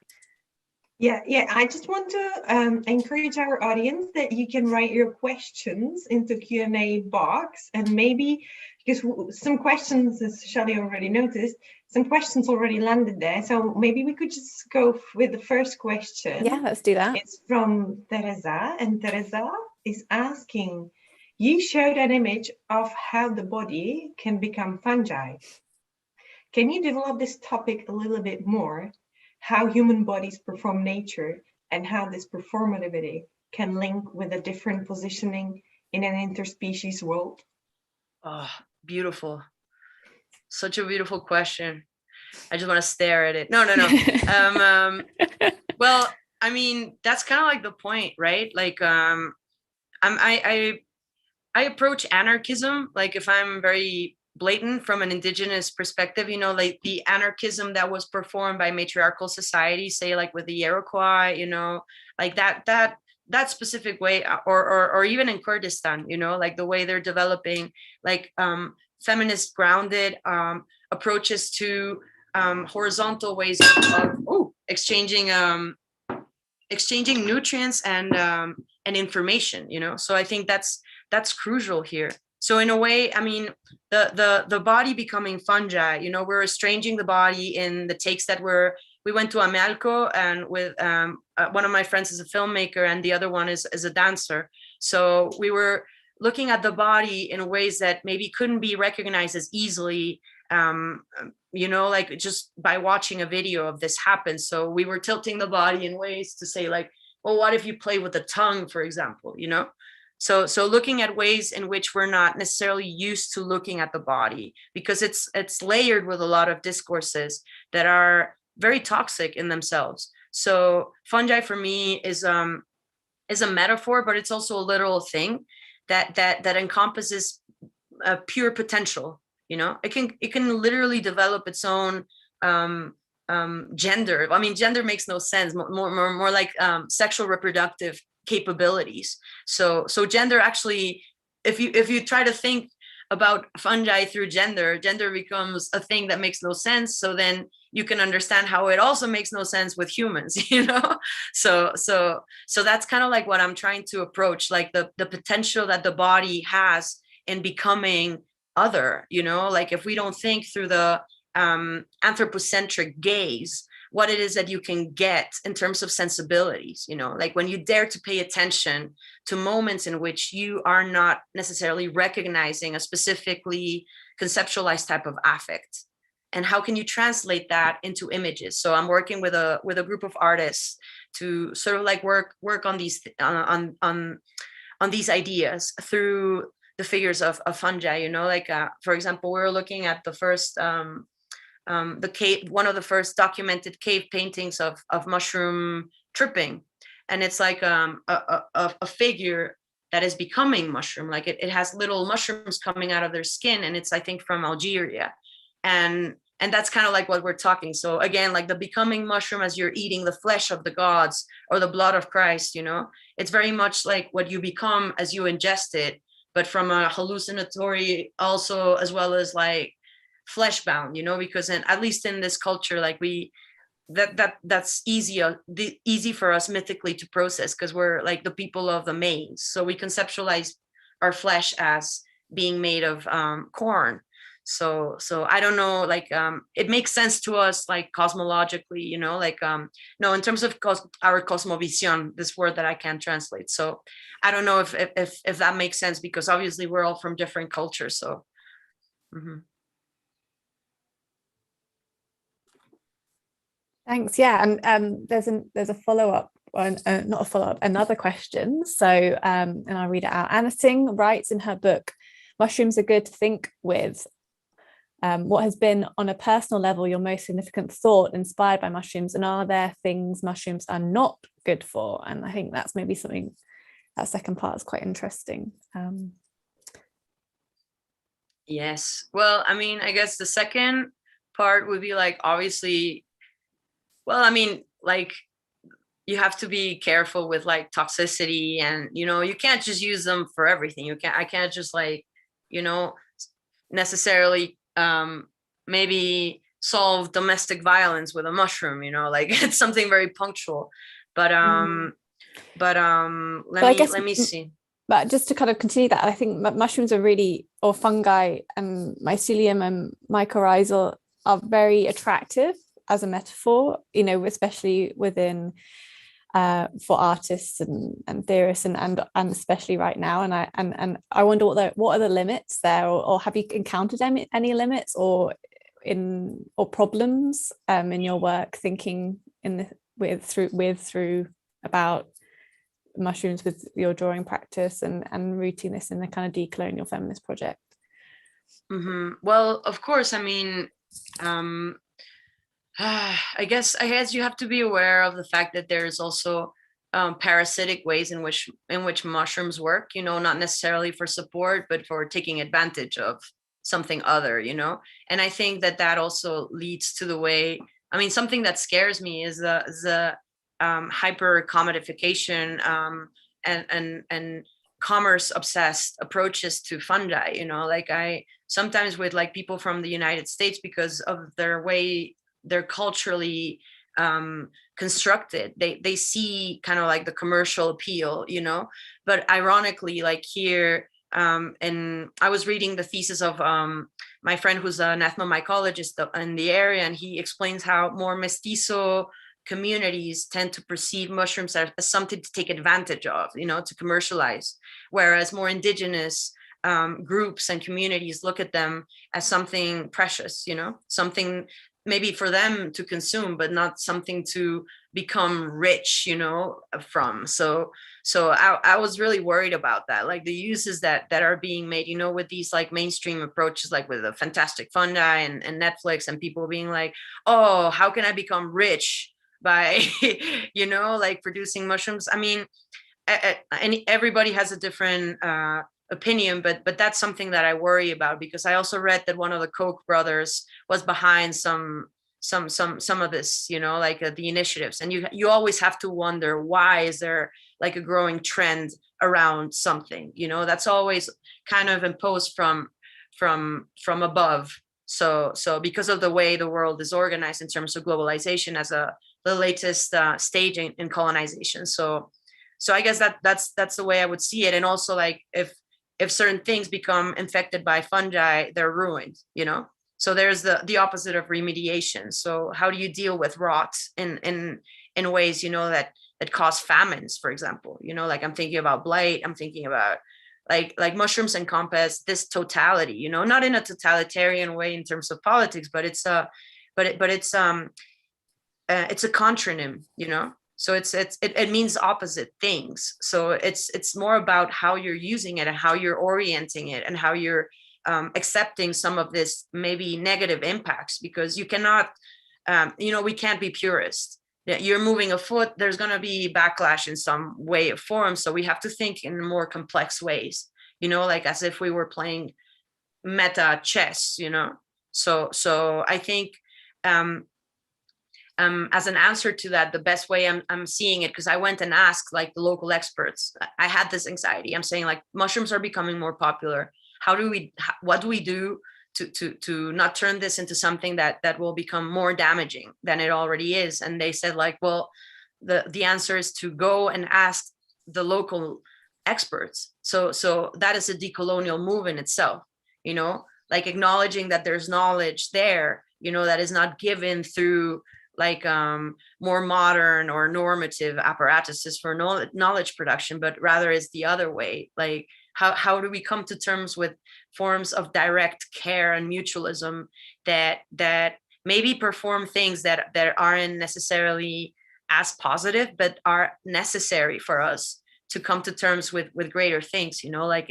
Yeah, I just want to encourage our audience that you can write your questions into Q&A box, and maybe, because some questions, as Xalli already noticed, some questions already landed there, so maybe we could just go with the first question. Yeah, let's do that. It's from Tereza, and Tereza is asking, you showed an image of how the body can become fungi. Can you develop this topic a little bit more? How human bodies perform nature, and how this performativity can link with a different positioning in an interspecies world? Oh, beautiful. Such a beautiful question. I just want to stare at it. No. Well, I mean, that's kind of like the point, right? Like, I approach anarchism, like if I'm very blatant from an indigenous perspective, you know, like the anarchism that was performed by matriarchal society, say like with the 𝗟𝗏𝗽𝗏, you know, like that that specific way, or even in Kurdistan, you know, like the way they're developing like feminist grounded approaches to horizontal ways of exchanging nutrients and information, you know. So I think that's crucial here. So in a way, I mean, the body becoming fungi, you know, we're estranging the body in the takes that we went to Amalco, and with one of my friends is a filmmaker and the other one is a dancer. So we were looking at the body in ways that maybe couldn't be recognized as easily, you know, like just by watching a video of this happen. So we were tilting the body in ways to say like, well, what if you play with the tongue, for example, you know? So looking at ways in which we're not necessarily used to looking at the body, because it's layered with a lot of discourses that are very toxic in themselves. So fungi for me is a metaphor, but it's also a literal thing that encompasses pure potential. You know, it can literally develop its own gender. I mean, gender makes no sense. More like sexual reproductive capabilities. So gender actually, if you try to think about fungi through gender becomes a thing that makes no sense. So then you can understand how it also makes no sense with humans, you know? So that's kind of like what I'm trying to approach, like the potential that the body has in becoming other, you know, like if we don't think through the anthropocentric gaze, what it is that you can get in terms of sensibilities, you know, like when you dare to pay attention to moments in which you are not necessarily recognizing a specifically conceptualized type of affect. And how can you translate that into images? So I'm working with a group of artists to sort of like work on these on these ideas through the figures of fungi, you know, like for example, we were looking at the first the cave, one of the first documented cave paintings of mushroom tripping, and it's like a figure that is becoming mushroom, like it has little mushrooms coming out of their skin, and it's I think from Algeria, and that's kind of like what we're talking. So again, like the becoming mushroom as you're eating the flesh of the gods or the blood of Christ, you know, it's very much like what you become as you ingest it, but from a hallucinatory also, as well as like flesh bound, you know, because at least in this culture, like that's easy for us mythically to process, because we're like the people of the maize, so we conceptualize our flesh as being made of corn. So I don't know, like it makes sense to us like cosmologically, you know, like no, in terms of our 𝗏𝗏, this word that I can't translate. So I don't know if that makes sense, because obviously we're all from different cultures. So Thanks. Yeah, and there's a follow-up, not a follow-up, another question. So and I'll read it out. Anna Singh writes in her book, "Mushrooms are good to think with. What has been on a personal level your most significant thought inspired by mushrooms, and are there things mushrooms are not good for?" And I think that's maybe something, that second part is quite interesting. Yes, well, I mean, I guess the second part would be like, obviously, well, I mean, like you have to be careful with like toxicity, and you know, you can't just use them for everything. I can't just like, you know, necessarily maybe solve domestic violence with a mushroom, you know, like it's something very punctual. But let me see. But just to kind of continue that, I think mushrooms are really, or fungi and mycelium and mycorrhizal are very attractive as a metaphor, you know, especially within for artists and theorists and especially right now. And I wonder what are the limits there, or have you encountered any limits or problems in your work thinking through about mushrooms with your drawing practice and rooting this in the kind of decolonial feminist project? Well, of course, I mean, I guess you have to be aware of the fact that there's also parasitic ways in which mushrooms work, you know, not necessarily for support, but for taking advantage of something other, you know. And I think that also leads to the way, I mean, something that scares me is the hyper commodification and commerce obsessed approaches to fungi, you know, like I sometimes with like people from the United States, because of their way they're culturally constructed, they see kind of like the commercial appeal, you know, but ironically, like here, and I was reading the thesis of my friend who's an ethnomycologist in the area, and he explains how more mestizo communities tend to perceive mushrooms as something to take advantage of, you know, to commercialize, whereas more indigenous groups and communities look at them as something precious, you know, something maybe for them to consume, but not something to become rich, you know, from. So I was really worried about that, like the uses that are being made, you know, with these like mainstream approaches, like with the fantastic fungi and Netflix, and people being like, oh, how can I become rich by, you know, like producing mushrooms? I mean, and everybody has a different opinion, but that's something that I worry about, because I also read that one of the Koch brothers was behind some of this, you know, like the initiatives, and you always have to wonder, why is there like a growing trend around something, you know, that's always kind of imposed from above. So because of the way the world is organized in terms of globalization as the latest stage in colonization. So I guess that's the way I would see it. And also, like if certain things become infected by fungi, they're ruined, you know? So there's the opposite of remediation. So how do you deal with rot in ways, you know, that cause famines, for example? You know, like I'm thinking about blight, I'm thinking about like mushrooms encompass this totality, you know, not in a totalitarian way in terms of politics, but it's a contronym, you know? So it means opposite things. So it's more about how you're using it and how you're orienting it and how you're accepting some of this maybe negative impacts, because you cannot, you know, we can't be purist. You're moving a foot, there's going to be backlash in some way or form. So we have to think in more complex ways, you know, like as if we were playing meta chess, you know? So I think, as an answer to that, the best way I'm seeing it, because I went and asked like the local experts, I had this anxiety. I'm saying like mushrooms are becoming more popular. What do we do to not turn this into something that will become more damaging than it already is? And they said like, well, the answer is to go and ask the local experts. So that is a decolonial move in itself, you know, like acknowledging that there's knowledge there, you know, that is not given through like more modern or normative apparatuses for knowledge production, but rather is the other way. Like how do we come to terms with forms of direct care and mutualism that maybe perform things that aren't necessarily as positive, but are necessary for us to come to terms with greater things, you know, like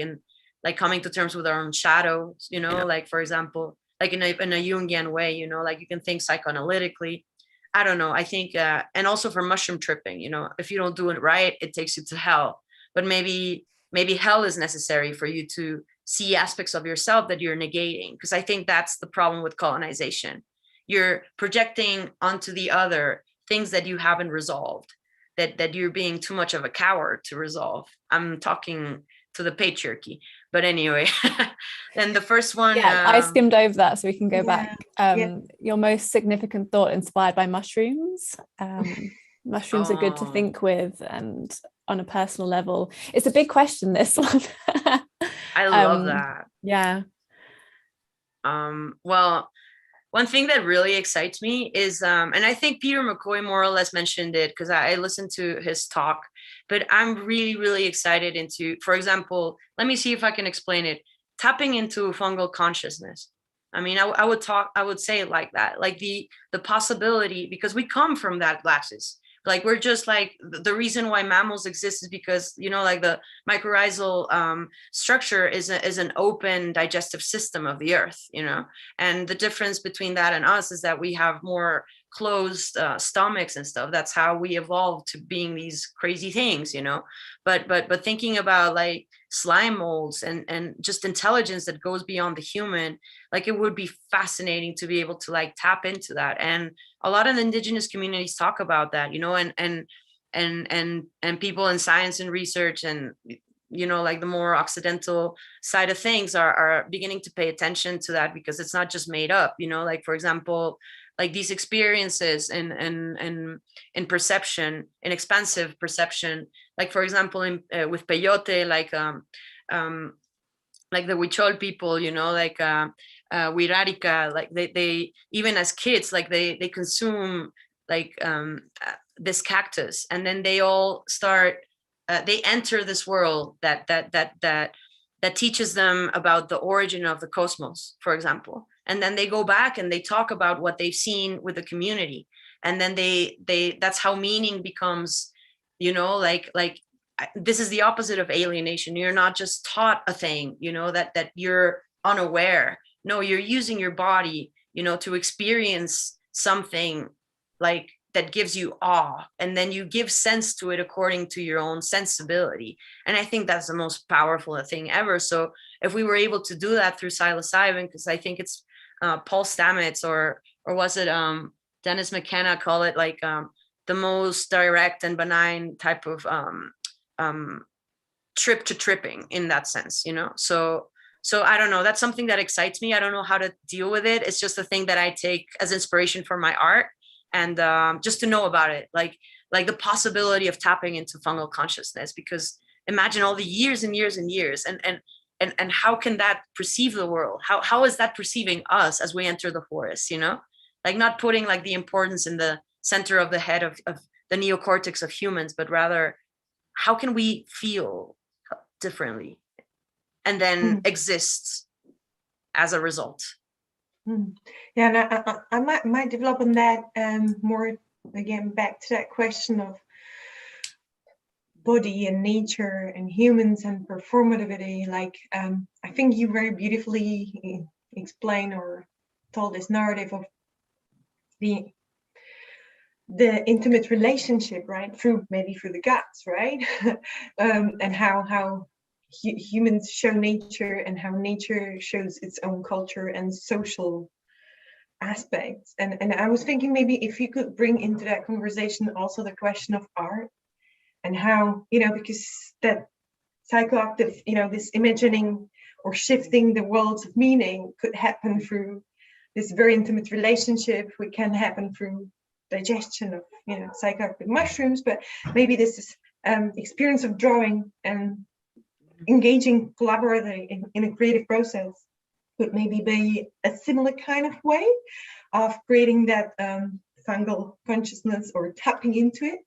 coming to terms with our own shadows, you know, like for example, like in a Jungian way, you know, like you can think psychoanalytically. I don't know. I think, and also for mushroom tripping, you know, if you don't do it right, it takes you to hell. But maybe hell is necessary for you to see aspects of yourself that you're negating. Because I think that's the problem with colonization. You're projecting onto the other things that you haven't resolved, that you're being too much of a coward to resolve. I'm talking to the patriarchy. But anyway, then the first one. Yeah, I skimmed over that so we can go back. Yeah. Your most significant thought inspired by mushrooms. Mushrooms are good to think with, and on a personal level. It's a big question, this one. I love that. Yeah. Well, one thing that really excites me is, and I think Peter McCoy more or less mentioned it because I listened to his talk, but I'm really, really excited into, for example, let me see if I can explain it, tapping into fungal consciousness. I mean, I would say it like that, like the possibility, because we come from that lattice. Like we're just like, the reason why mammals exist is because, you know, like the mycorrhizal structure is an open digestive system of the earth, you know, and the difference between that and us is that we have more closed stomachs and stuff. That's how we evolved to being these crazy things, you know, but thinking about like slime molds and just intelligence that goes beyond the human, like it would be fascinating to be able to like tap into that. And a lot of the indigenous communities talk about that, you know, and and people in science and research and, you know, like the more Occidental side of things are beginning to pay attention to that, because it's not just made up, you know, like, for example, like these experiences in perception, in expansive perception, like, for example, with peyote, like the Huichol people, you know, like 𝗬𝗏𝗧𝗏, like they even as kids, like they consume like this cactus, and then they all start they enter this world that teaches them about the origin of the cosmos, for example, and then they go back and they talk about what they've seen with the community, and then they that's how meaning becomes, you know, like this is the opposite of alienation. You're not just taught a thing, you know, that you're unaware. No, you're using your body, you know, to experience something like that gives you awe, and then you give sense to it according to your own sensibility. And I think that's the most powerful thing ever. So if we were able to do that through psilocybin, because I think it's Paul Stamets or was it Dennis McKenna call it like the most direct and benign type of trip to tripping in that sense, you know. So I don't know, that's something that excites me. I don't know how to deal with it. It's just a thing that I take as inspiration for my art, and just to know about it, like the possibility of tapping into fungal consciousness, because imagine all the years and years and years, and how can that perceive the world? How is that perceiving us as we enter the forest, you know? Like, not putting like the importance in the center of the head of the neocortex of humans, but rather how can we feel differently and then exist as a result. Yeah, and I might develop on that more, again, back to that question of body and nature and humans and performativity. Like, I think you very beautifully explain or told this narrative of the intimate relationship, right, through the guts, right? And how humans show nature, and how nature shows its own culture and social aspects. And I was thinking, maybe if you could bring into that conversation also the question of art, and how, you know, because that psychoactive, you know, this imagining or shifting the worlds of meaning could happen through this very intimate relationship, which can happen through digestion of, you know, psychoactive mushrooms. But maybe this is experience of drawing and engaging collaboratively in a creative process could maybe be a similar kind of way of creating that fungal consciousness or tapping into it.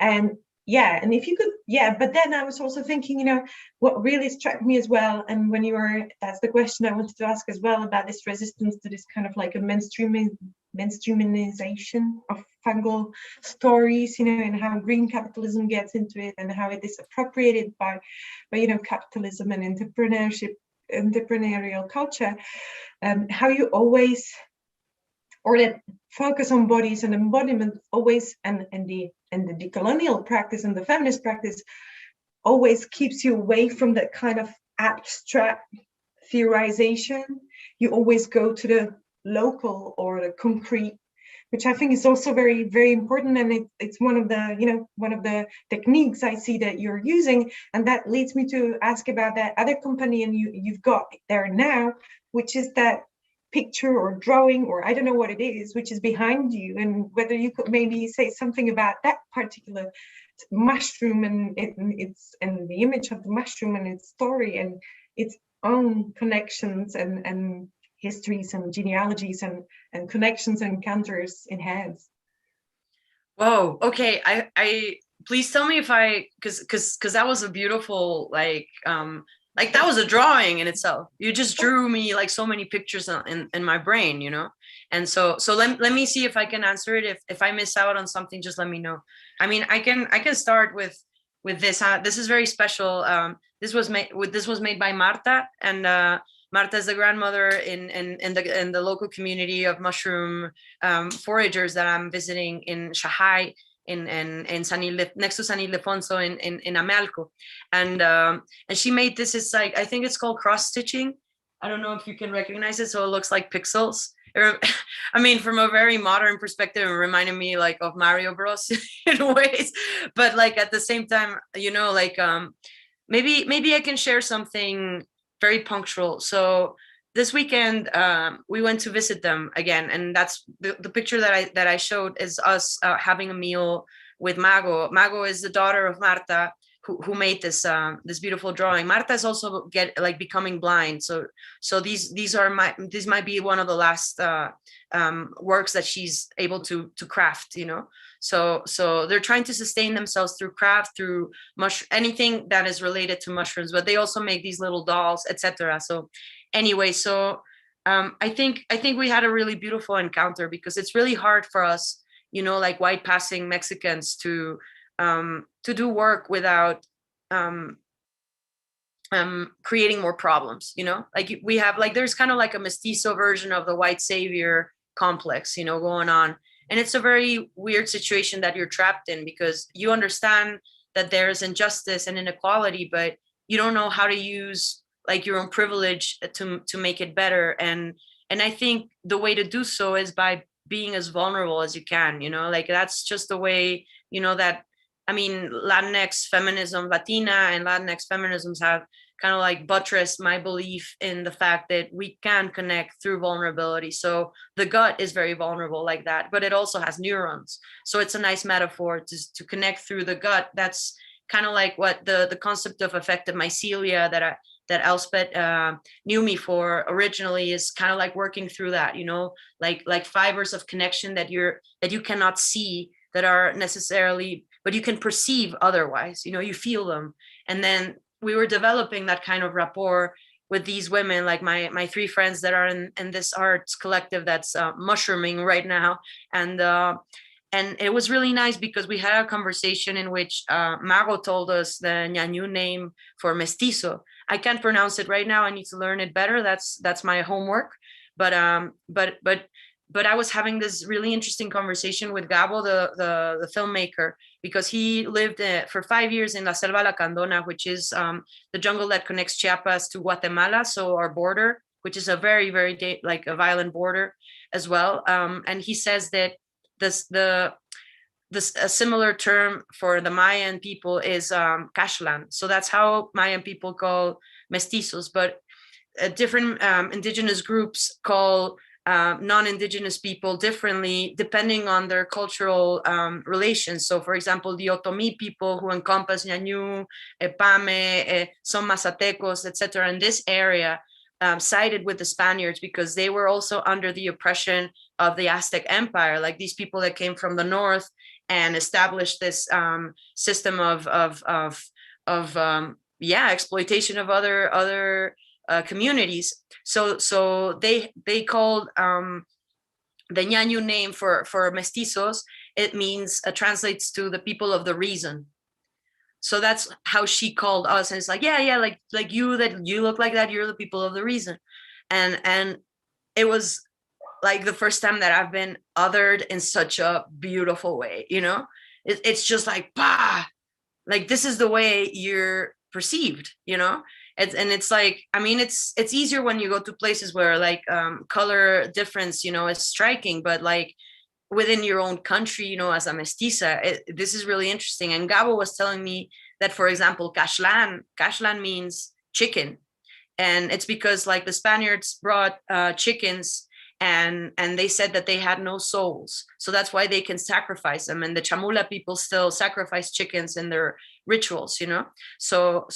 And yeah, and if you could, yeah, but then I was also thinking, you know, what really struck me as well, and when you were, that's the question I wanted to ask as well, about this resistance to this kind of like a mainstreamization of fungal stories, you know, and how green capitalism gets into it, and how it is appropriated by you know, capitalism and entrepreneurial culture, how you always, or that focus on bodies and embodiment always, and the decolonial practice and the feminist practice always keeps you away from that kind of abstract theorization. You always go to the local or the concrete, which I think is also very, very important. And it's one of the, you know, one of the techniques I see that you're using. And that leads me to ask about that other companion you've got there now, which is that picture or drawing, or I don't know what it is, which is behind you, and whether you could maybe say something about that particular mushroom and the image of the mushroom and its story and its own connections and histories and genealogies and connections and encounters it has. Whoa, okay. I please tell me if because that was a beautiful, like that was a drawing in itself. You just drew me like so many pictures in my brain, you know? And so let me see if I can answer it. If I miss out on something, just let me know. I mean, I can start with this. This is very special. This was made by Marta, and Marta is the grandmother in the local community of mushroom foragers that I'm visiting in 𝗪𝗪, next to San Ildefonso in Amelco, and she made this. It's like, I think it's called cross stitching. I don't know if you can recognize it. So it looks like pixels. I mean, from a very modern perspective, it reminded me like of Mario Bros in ways, but like at the same time, you know, like maybe I can share something very punctual. So this weekend we went to visit them again, and that's the picture that I showed is us having a meal with Mago. Mago is the daughter of Marta, who made this this beautiful drawing. Marta is also becoming blind, so these might be one of the last works that she's able to craft, you know. So they're trying to sustain themselves through craft, through anything that is related to mushrooms, but they also make these little dolls, etc. So anyway, so I think we had a really beautiful encounter, because it's really hard for us, you know, like white passing Mexicans to do work without creating more problems, you know. Like we have, like, there's kind of like a mestizo version of the white savior complex, you know, going on. And it's a very weird situation that you're trapped in, because you understand that there's injustice and inequality, but you don't know how to use like your own privilege to make it better. And I think the way to do so is by being as vulnerable as you can, you know. Like that's just the way, you know, that, I mean, Latinx feminism, Latina and Latinx feminisms have kind of like buttressed my belief in the fact that we can connect through vulnerability. So the gut is very vulnerable like that, but it also has neurons. So it's a nice metaphor to connect through the gut. That's kind of like what the concept of affective mycelia that 𝗬𝗏 knew me for originally is kind of like working through that, you know, like fibers of connection that you cannot see, that are necessarily, but you can perceive otherwise, you know, you feel them. And then we were developing that kind of rapport with these women, like my three friends that are in this arts collective that's mushrooming right now. And it was really nice, because we had a conversation in which Mago told us the Ñañú name for mestizo. I can't pronounce it right now. I need to learn it better. That's my homework. But I was having this really interesting conversation with Gabo, the filmmaker, because he lived for 5 years in La Selva Lacandona, which is the jungle that connects Chiapas to Guatemala, so our border, which is a very, very like a violent border as well. And he says that a similar term for the Mayan people is Caxlan. So that's how Mayan people call mestizos, but different indigenous groups call non-indigenous people differently depending on their cultural relations. So for example, the Otomí people, who encompass Ñañú, 𝗵𝗵𝗆, some Mazatecos, etc. in this area, sided with the Spaniards because they were also under the oppression of the Aztec Empire, like these people that came from the north and established this system of exploitation of other communities. So they called the Ñañú name for mestizos. It means translates to the people of the reason. So that's how she called us, and it's like like you look like that, you're the people of the reason. And it was like the first time that I've been othered in such a beautiful way, you know. It's just like, bah, like this is the way you're perceived, you know. And it's like, I mean, it's easier when you go to places where like color difference, you know, is striking, but like within your own country, you know, as a mestiza, this is really interesting. And Gabo was telling me that, for example, Caxlan means chicken. And it's because like the Spaniards brought chickens and they said that they had no souls. So that's why they can sacrifice them. And the Chamula people still sacrifice chickens in their rituals, you know. So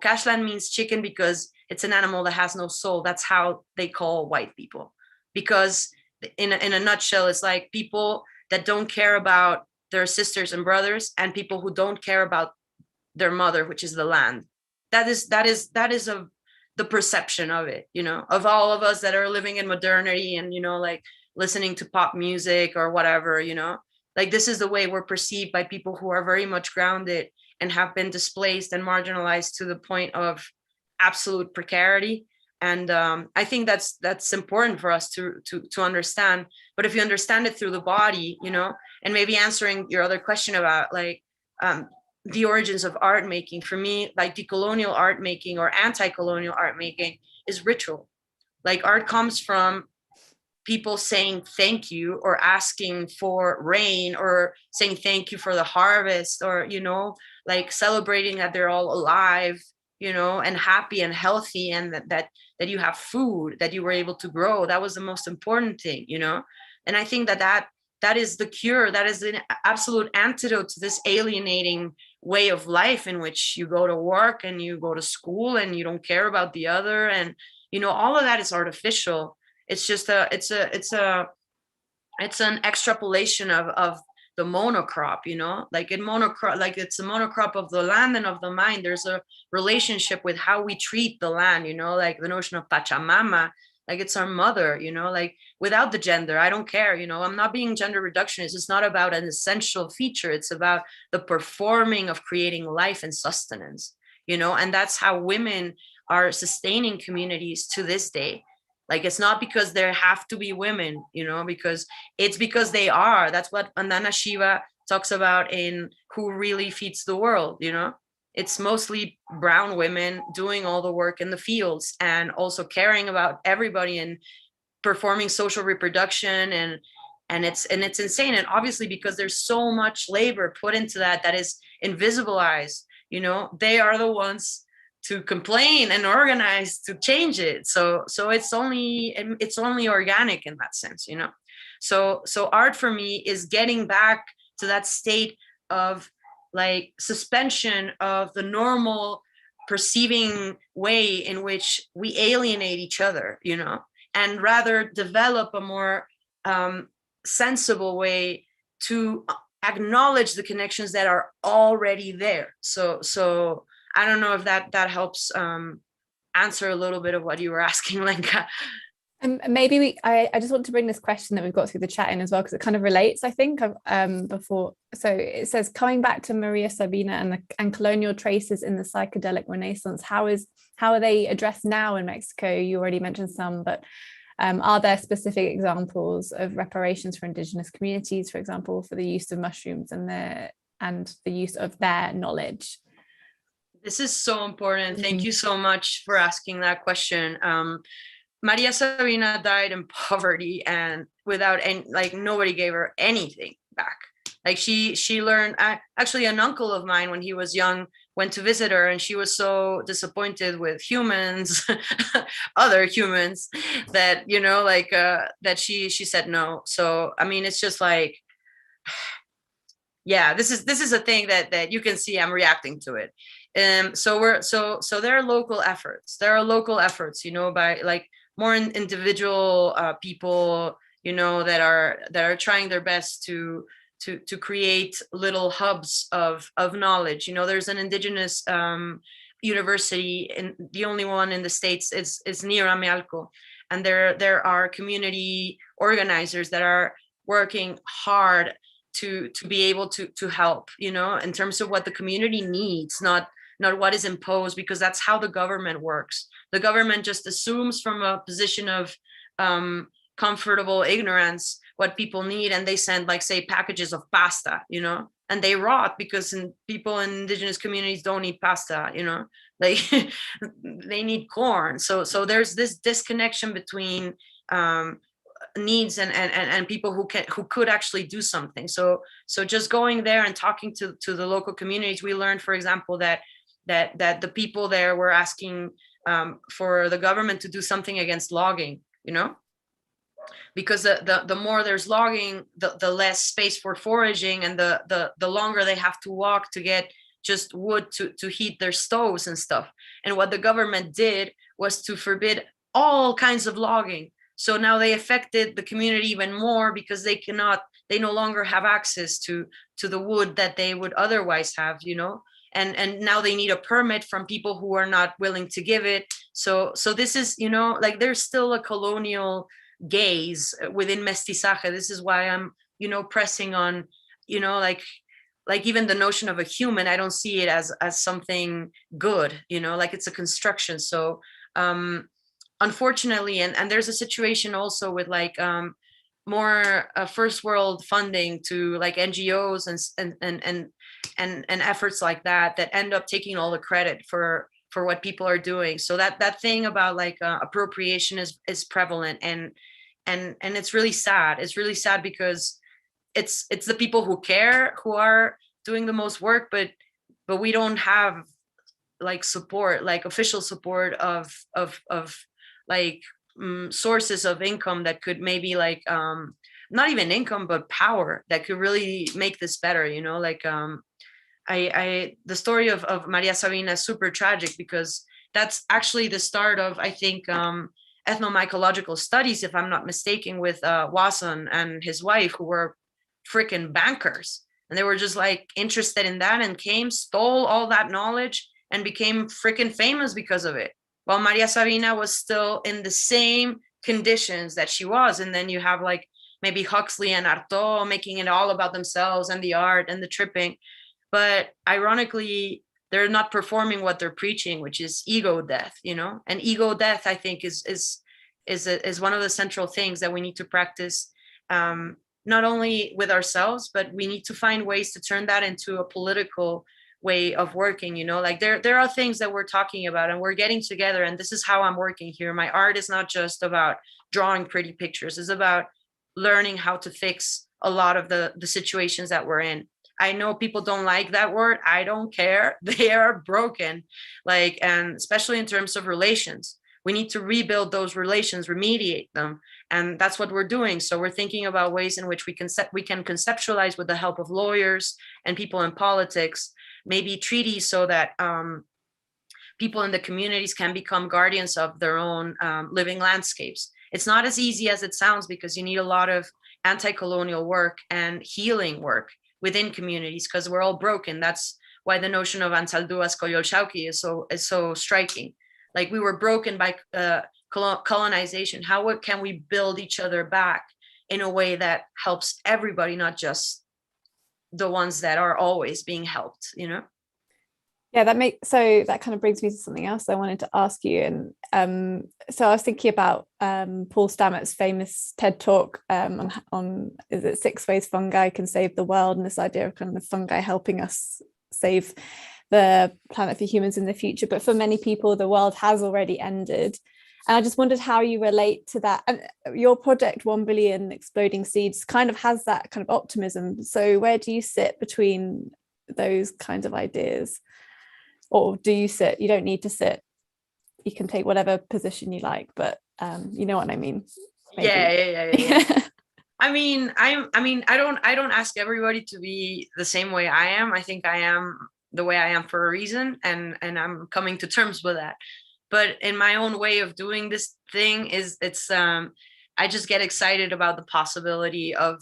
Caxlan means chicken because it's an animal that has no soul. That's how they call white people. Because in a nutshell, it's like people that don't care about their sisters and brothers, and people who don't care about their mother, which is the land. That is the perception of it, you know, of all of us that are living in modernity and, you know, like listening to pop music or whatever, you know, like this is the way we're perceived by people who are very much grounded and have been displaced and marginalized to the point of absolute precarity. And I think that's important for us to understand. But if you understand it through the body, you know, and maybe answering your other question about like the origins of art making, for me, like decolonial art making or anti-colonial art making is ritual. Like art comes from people saying thank you or asking for rain or saying thank you for the harvest, or, you know, like celebrating that they're all alive, you know, and happy and healthy, and that you have food that you were able to grow. That was the most important thing, you know. And I think that is the cure. That is an absolute antidote to this alienating way of life in which you go to work and you go to school and you don't care about the other. And, you know, all of that is artificial. It's just it's an extrapolation of the monocrop, you know, like in monocrop, like it's a monocrop of the land and of the mind. There's a relationship with how we treat the land, you know, like the notion of Pachamama, like it's our mother, you know, like without the gender, I don't care, you know, I'm not being gender reductionist. It's not about an essential feature. It's about the performing of creating life and sustenance, you know, and that's how women are sustaining communities to this day. Like, it's not because there have to be women, you know, because it's because they are. That's what Vandana Shiva talks about in Who Really Feeds the World, you know. It's mostly brown women doing all the work in the fields and also caring about everybody and performing social reproduction, and it's insane. And obviously, because there's so much labor put into that is invisibilized, you know, they are the ones to complain and organize to change it. So it's only organic in that sense, you know. So art for me is getting back to that state of like suspension of the normal perceiving way in which we alienate each other, you know, and rather develop a more sensible way to acknowledge the connections that are already there. So I don't know if that helps answer a little bit of what you were asking, Lenka. Maybe I just want to bring this question that we've got through the chat in as well, because it kind of relates, I think, before. So it says, coming back to Maria Sabina and colonial traces in the psychedelic Renaissance, how are they addressed now in Mexico? You already mentioned some, but are there specific examples of reparations for indigenous communities, for example, for the use of mushrooms and the use of their knowledge? This is so important. Thank you so much for asking that question. Maria Sabina died in poverty and without any, like, nobody gave her anything back. Like she learned, actually an uncle of mine when he was young went to visit her, and she was so disappointed with humans, other humans, that, you know, like that she said no. So, I mean, it's just like, yeah, this is a thing that you can see I'm reacting to it. So there are local efforts. There are local efforts, you know, by like more individual people, you know, that are trying their best to create little hubs of knowledge. You know, there's an indigenous university, and the only one in the States is near Amealco, and there are community organizers that are working hard to be able to help, you know, in terms of what the community needs, not what is imposed, because that's how the government works. The government just assumes from a position of comfortable ignorance what people need, and they send, like, say, packages of pasta, you know, and they rot because people in indigenous communities don't eat pasta, you know, like they need corn. So there's this disconnection between needs and people who could actually do something. So just going there and talking to the local communities, we learned, for example, that the people there were asking for the government to do something against logging, you know, because the more there's logging, the less space for foraging, and the longer they have to walk to get just wood to heat their stoves and stuff. And what the government did was to forbid all kinds of logging. So now they affected the community even more, because they no longer have access to the wood that they would otherwise have, you know. And now they need a permit from people who are not willing to give it. So this is, you know, like, there's still a colonial gaze within Mestizx. This is why I'm, you know, pressing on, you know, like even the notion of a human, I don't see it as something good, you know, like it's a construction. So unfortunately, and there's a situation also with like more first world funding to like NGOs and efforts like that end up taking all the credit for what people are doing. So that thing about like appropriation is prevalent, and and it's really sad. It's really sad because it's the people who care who are doing the most work, but we don't have like support, like official support of like sources of income that could maybe like not even income but power that could really make this better, you know. Like the story of Maria Sabina is super tragic because that's actually the start of, I think, ethnomycological studies, if I'm not mistaken, with Wasson and his wife, who were freaking bankers, and they were just like interested in that and stole all that knowledge and became freaking famous because of it, while Maria Sabina was still in the same conditions that she was. And then you have like maybe Huxley and Artaud making it all about themselves and the art and the tripping, but ironically they're not performing what they're preaching, which is ego death, you know. And ego death, I think, is one of the central things that we need to practice, not only with ourselves, but we need to find ways to turn that into a political way of working, you know. Like there are things that we're talking about and we're getting together, and this is how I'm working here. My art is not just about drawing pretty pictures, it's about learning how to fix a lot of the situations that we're in. I know people don't like that word. I don't care. They are broken. Like, and especially in terms of relations, we need to rebuild those relations, remediate them. And that's what we're doing. So we're thinking about ways in which we can conceptualize, with the help of lawyers and people in politics, maybe treaties, so that people in the communities can become guardians of their own living landscapes. It's not as easy as it sounds, because you need a lot of anti-colonial work and healing work within communities, because we're all broken. That's why the notion of 𝗟𝗲𝗍𝗀 𝗀𝗪𝗀𝗀 is so striking. Like, we were broken by colonization. How can we build each other back in a way that helps everybody, not just the ones that are always being helped, you know? Yeah, that kind of brings me to something else I wanted to ask you. And so I was thinking about Paul Stammert's famous TED talk on is it 6 ways fungi can save the world, and this idea of kind of fungi helping us save the planet for humans in the future. But for many people, the world has already ended. And I just wondered how you relate to that. And your project, 1 billion exploding seeds, kind of has that kind of optimism. So where do you sit between those kinds of ideas? Or do you sit? You don't need to sit. You can take whatever position you like, but you know what I mean? Maybe. Yeah. I mean, I don't ask everybody to be the same way I am. I think I am the way I am for a reason, and I'm coming to terms with that. But in my own way of doing this thing I just get excited about the possibility of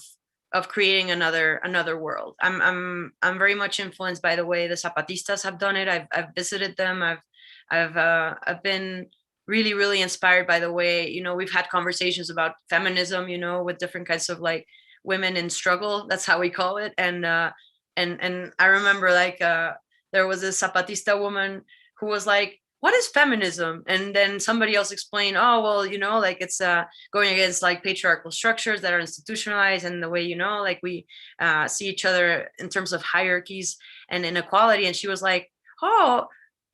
creating another world. I'm very much influenced by the way the Zapatistas have done it. I've visited them. I've been really, really inspired by the way, you know, we've had conversations about feminism, you know, with different kinds of like women in struggle. That's how we call it. And I remember like there was a Zapatista woman who was like, what is feminism? And then somebody else explained, oh, well, you know, like it's going against like patriarchal structures that are institutionalized, and the way, you know, like we see each other in terms of hierarchies and inequality. And she was like, oh,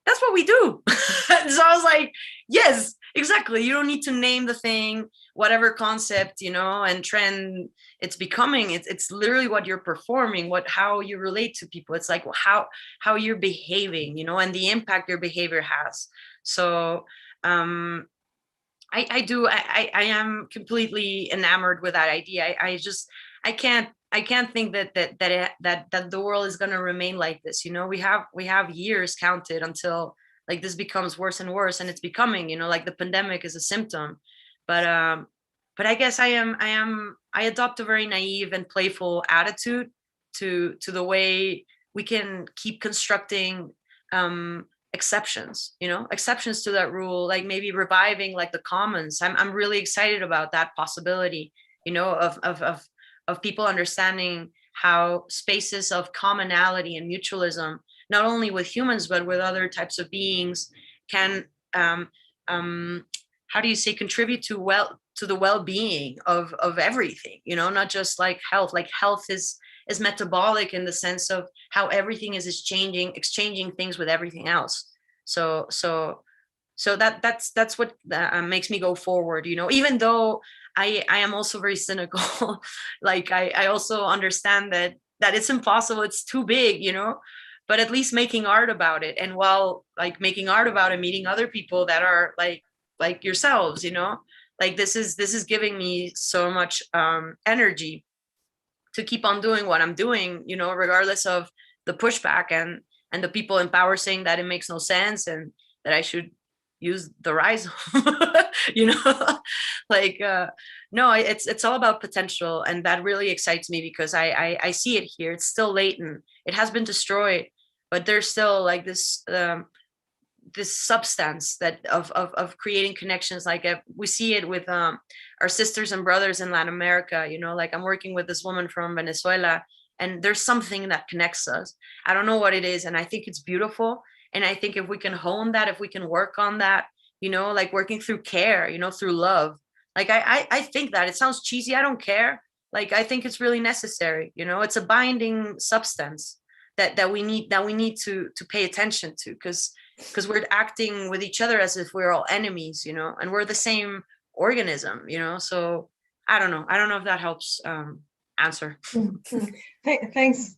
that's what we do. So I was like, yes, exactly. You don't need to name the thing, whatever concept, you know, and trend it's becoming. It's literally what you're performing, how you relate to people. It's like how you're behaving, you know, and the impact your behavior has. So I am completely enamored with that idea. I can't think that the world is going to remain like this. You know, we have years counted until like this becomes worse and worse, and it's becoming, you know, like the pandemic is a symptom. But I guess I adopt a very naive and playful attitude to the way we can keep constructing exceptions, you know, exceptions to that rule, like maybe reviving like the commons. I'm really excited about that possibility, you know, of people understanding how spaces of commonality and mutualism, not only with humans, but with other types of beings, can, how do you say, contribute to the well-being of everything, you know, not just like health. Like health is metabolic in the sense of how everything is exchanging things with everything else. So So that's what makes me go forward, you know, even though I am also very cynical. Like I also understand that it's impossible, it's too big, you know, but at least making art about it. And while like making art about it, meeting other people that are like yourselves, you know, like this is giving me so much energy to keep on doing what I'm doing, you know, regardless of the pushback and the people in power saying that it makes no sense and that I should use the rhizome, you know, like no, it's all about potential, and that really excites me because I see it here. It's still latent. It has been destroyed, but there's still like this this substance that of creating connections. Like we see it with our sisters and brothers in Latin America, you know, like I'm working with this woman from Venezuela, and there's something that connects us. I don't know what it is, and I think it's beautiful. And I think if we can hone that, if we can work on that, you know, like working through care, you know, through love, like I think that it sounds cheesy. I don't care. Like I think it's really necessary. You know, it's a binding substance that we need to pay attention to, because we're acting with each other as if we're all enemies, you know, and we're the same organism, you know. So I don't know if that helps answer. Thanks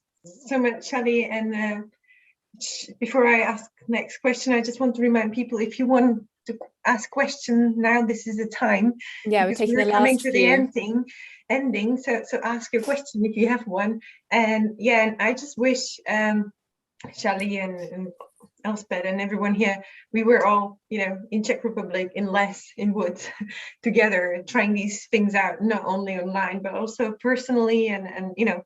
so much, Xalli. And before I ask next question, I just want to remind people, if you want to ask questions now, this is the time. Yeah, we're taking the last coming to few. the ending. So ask your question if you have one. And yeah, and I just wish Xalli and 𝗬𝗏 and everyone here, we were all, you know, in Czech Republic, in Les, in Woods, together, trying these things out, not only online, but also personally and you know,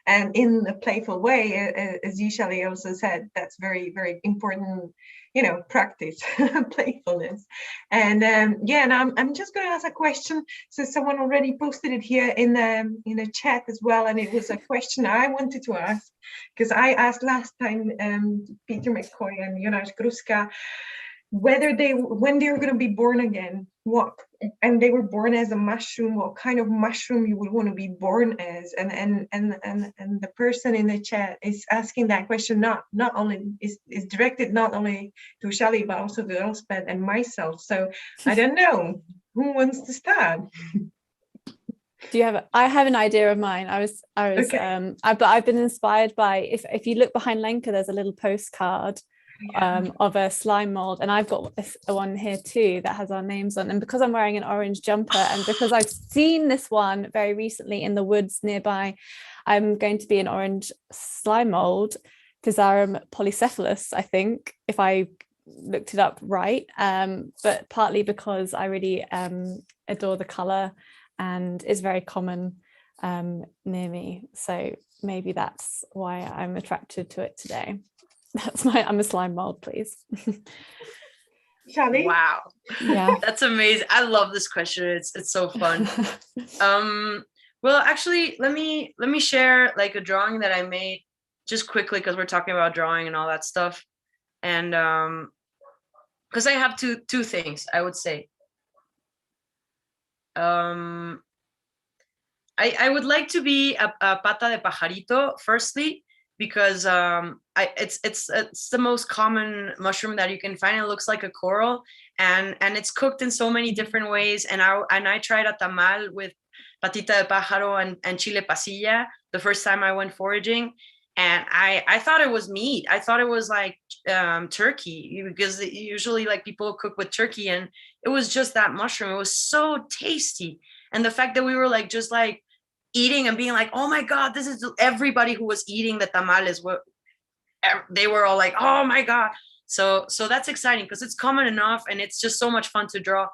and in a playful way, as you, Xalli, also said. That's very, very important, you know, practice, playfulness. And yeah, and I'm just going to ask a question. So someone already posted it here in the chat as well, and it was a question I wanted to ask, because I asked last time Peter McCoy and Jonas Gruska whether when they were going to be born again, and they were born as a mushroom, what kind of mushroom you would want to be born as. And the person in the chat is asking that question, not only is directed not only to Xalli, but also to 𝗬𝗏 and myself. So I don't know who wants to start. Do you have? I have an idea of mine. I was Okay. but I've been inspired by, if you look behind Lenka, there's a little postcard of a slime mold, and I've got one here too that has our names on. And because I'm wearing an orange jumper, and because I've seen this one very recently in the woods nearby, I'm going to be an orange slime mold, 𝗬𝗏𝗵𝗶𝘹 polycephalus, I think, if I looked it up right, but partly because I really adore the color and it's very common near me, so maybe that's why I'm attracted to it today. I'm a slime mold, please. Xalli? Wow. Yeah. That's amazing. I love this question. It's so fun. Well, actually, let me share like a drawing that I made just quickly, because we're talking about drawing and all that stuff. And because I have two things, I would say. I would like to be a pata de pajarito, firstly, because it's the most common mushroom that you can find. It looks like a coral, and it's cooked in so many different ways. And I tried a tamal with patita de pájaro and chile pasilla the first time I went foraging, and I thought it was meat. I thought it was like turkey, because usually like people cook with turkey, and it was just that mushroom. It was so tasty, and the fact that we were like just like eating and being like, oh my God, this is everybody who was eating the tamales, they were all like, oh my God. So that's exciting, because it's common enough, and it's just so much fun to draw.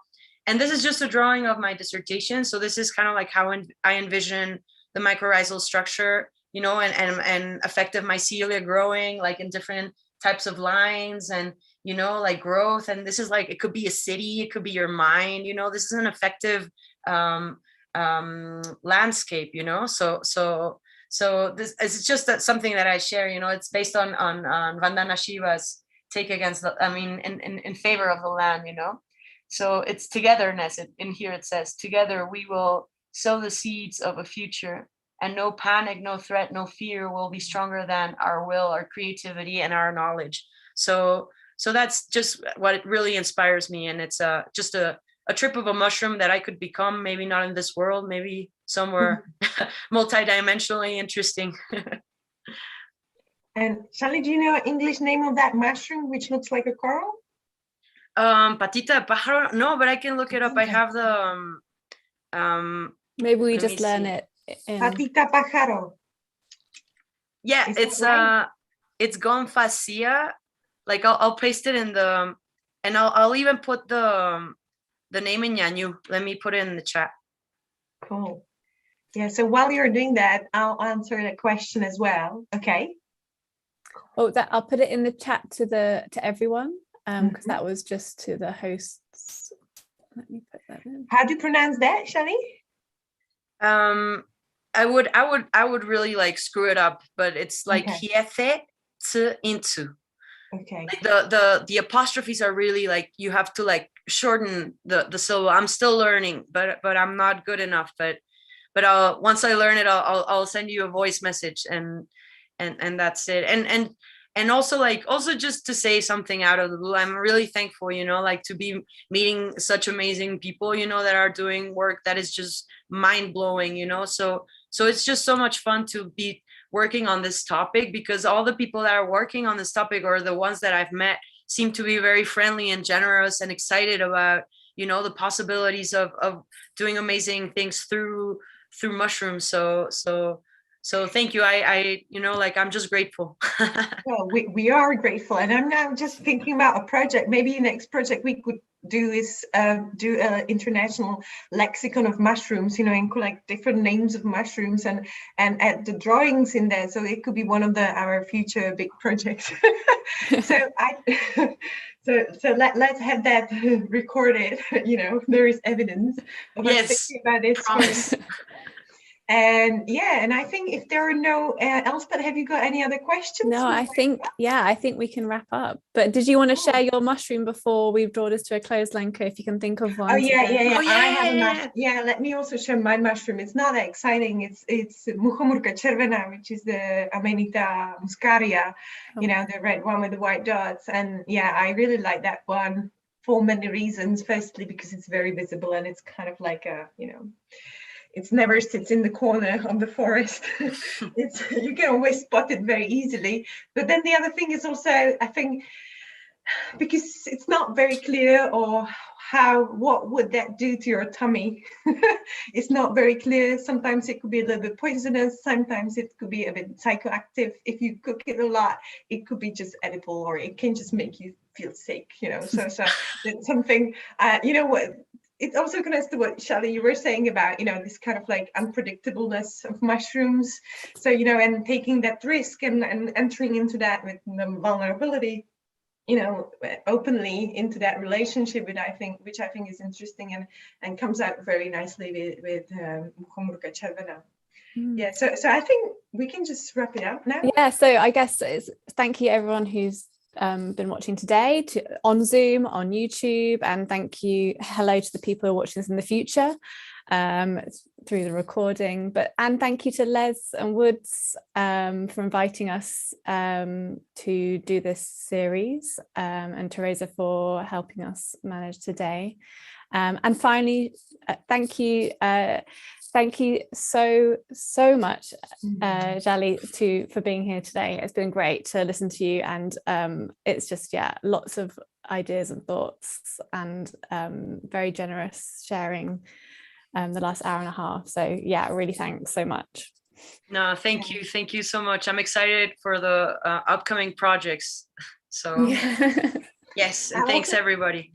And this is just a drawing of my dissertation. So this is kind of like how I envision the mycorrhizal structure, you know, and effective mycelia growing like in different types of lines, and, you know, like growth. And this is like, it could be a city, it could be your mind, you know, this is an effective landscape, you know. So this is just something that I share, you know. It's based on Vandana Shiva's take against in favor of the land, you know. So it's togetherness. In here it says, together we will sow the seeds of a future, and no panic, no threat, no fear will be stronger than our will, our creativity, and our knowledge. So that's just what it really inspires me. And it's just a trip of a mushroom that I could become, maybe not in this world, maybe somewhere multidimensionally interesting. And Xalli, do you know an English name of that mushroom which looks like a coral? Patita de pájaro? No, but I can look it up. I have the maybe we just learn it in... Patita pájaro. Yeah, it's 𝗫𝗏𝗫𝗂. Like I'll paste it in the, and I'll even put the name in Ñañú. Let me put it in the chat. Cool. Yeah, so while you're doing that, I'll answer a question as well. Okay. Oh, I'll put it in the chat to everyone, because that was just to the hosts. Let me put that in. How do you pronounce that, Xalli? I would really like screw it up, but it's like 𝗍𝗶 Okay. Like the apostrophes are really like, you have to like shorten the syllable. I'm still learning, but I'm not good enough. But once I learn it, I'll send you a voice message, and that's it. And also just to say something out of the blue, I'm really thankful, like to be meeting such amazing people, that are doing work that is just mind blowing, so it's just so much fun to be working on this topic, because all the people that are working on this topic, or the ones that I've met, seem to be very friendly and generous and excited about, the possibilities of doing amazing things through mushrooms. So thank you. I'm just grateful. Well, we are grateful. And I'm now just thinking about a project. Maybe the next project we could do is do an international lexicon of mushrooms, and collect different names of mushrooms and add the drawings in there. So it could be one of our future big projects. So let's have that recorded. There is evidence of us thinking about this. Promise. And I think if there are no 𝗍𝗶, have you got any other questions? No, I think we can wrap up. But did you want to share your mushroom before we draw this to a close, Lenka, if you can think of one? Oh yeah. I have a mushroom. Yeah, let me also share my mushroom. It's not that exciting. It's 𝗬𝗏 𝗬𝗀, which is the Amanita muscaria, the red one with the white dots. And yeah, I really like that one for many reasons. Firstly, because it's very visible, and it's kind of like a, it never sits in the corner of the forest. You can always spot it very easily. But then the other thing is also, I think, because it's not very clear, or what would that do to your tummy? It's not very clear. Sometimes it could be a little bit poisonous. Sometimes it could be a bit psychoactive. If you cook it a lot, it could be just edible, or it can just make you feel sick, So it's something, what, it also connects to what, Xalli, you were saying about, this kind of like unpredictableness of mushrooms. So, and taking that risk and entering into that with the vulnerability, openly into that relationship, which I think is interesting and comes out very nicely with 𝗏𝗏 𝗬𝗀. Yeah, so I think we can just wrap it up now. Yeah, so I guess thank you everyone who's been watching today on Zoom, on YouTube, and hello to the people who are watching this in the future through the recording. And thank you to Les and Woods for inviting us to do this series, and Tereza for helping us manage today. And finally, thank you so much, Xalli, for being here today. It's been great to listen to you, and it's just lots of ideas and thoughts, and very generous sharing the last hour and a half. So really thanks so much. No, thank you so much. I'm excited for the upcoming projects. So yes, and thanks everybody.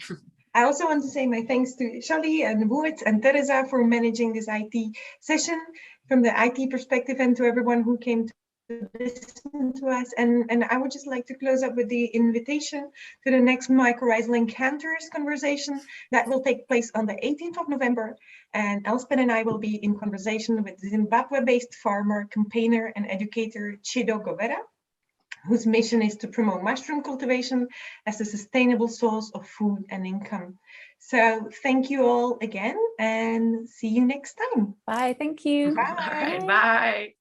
I also want to say my thanks to Xalli and Woods and Tereza for managing this IT session from the IT perspective, and to everyone who came to listen to us. And I would just like to close up with the invitation to the next Mycorrhizal Encounters conversation that will take place on the 18th of November. And 𝗍𝗶 and I will be in conversation with Zimbabwe-based farmer, campaigner, and educator 𝗘𝗶𝗀, whose mission is to promote mushroom cultivation as a sustainable source of food and income. So thank you all again, and see you next time. Bye. Thank you. Bye. All right, bye.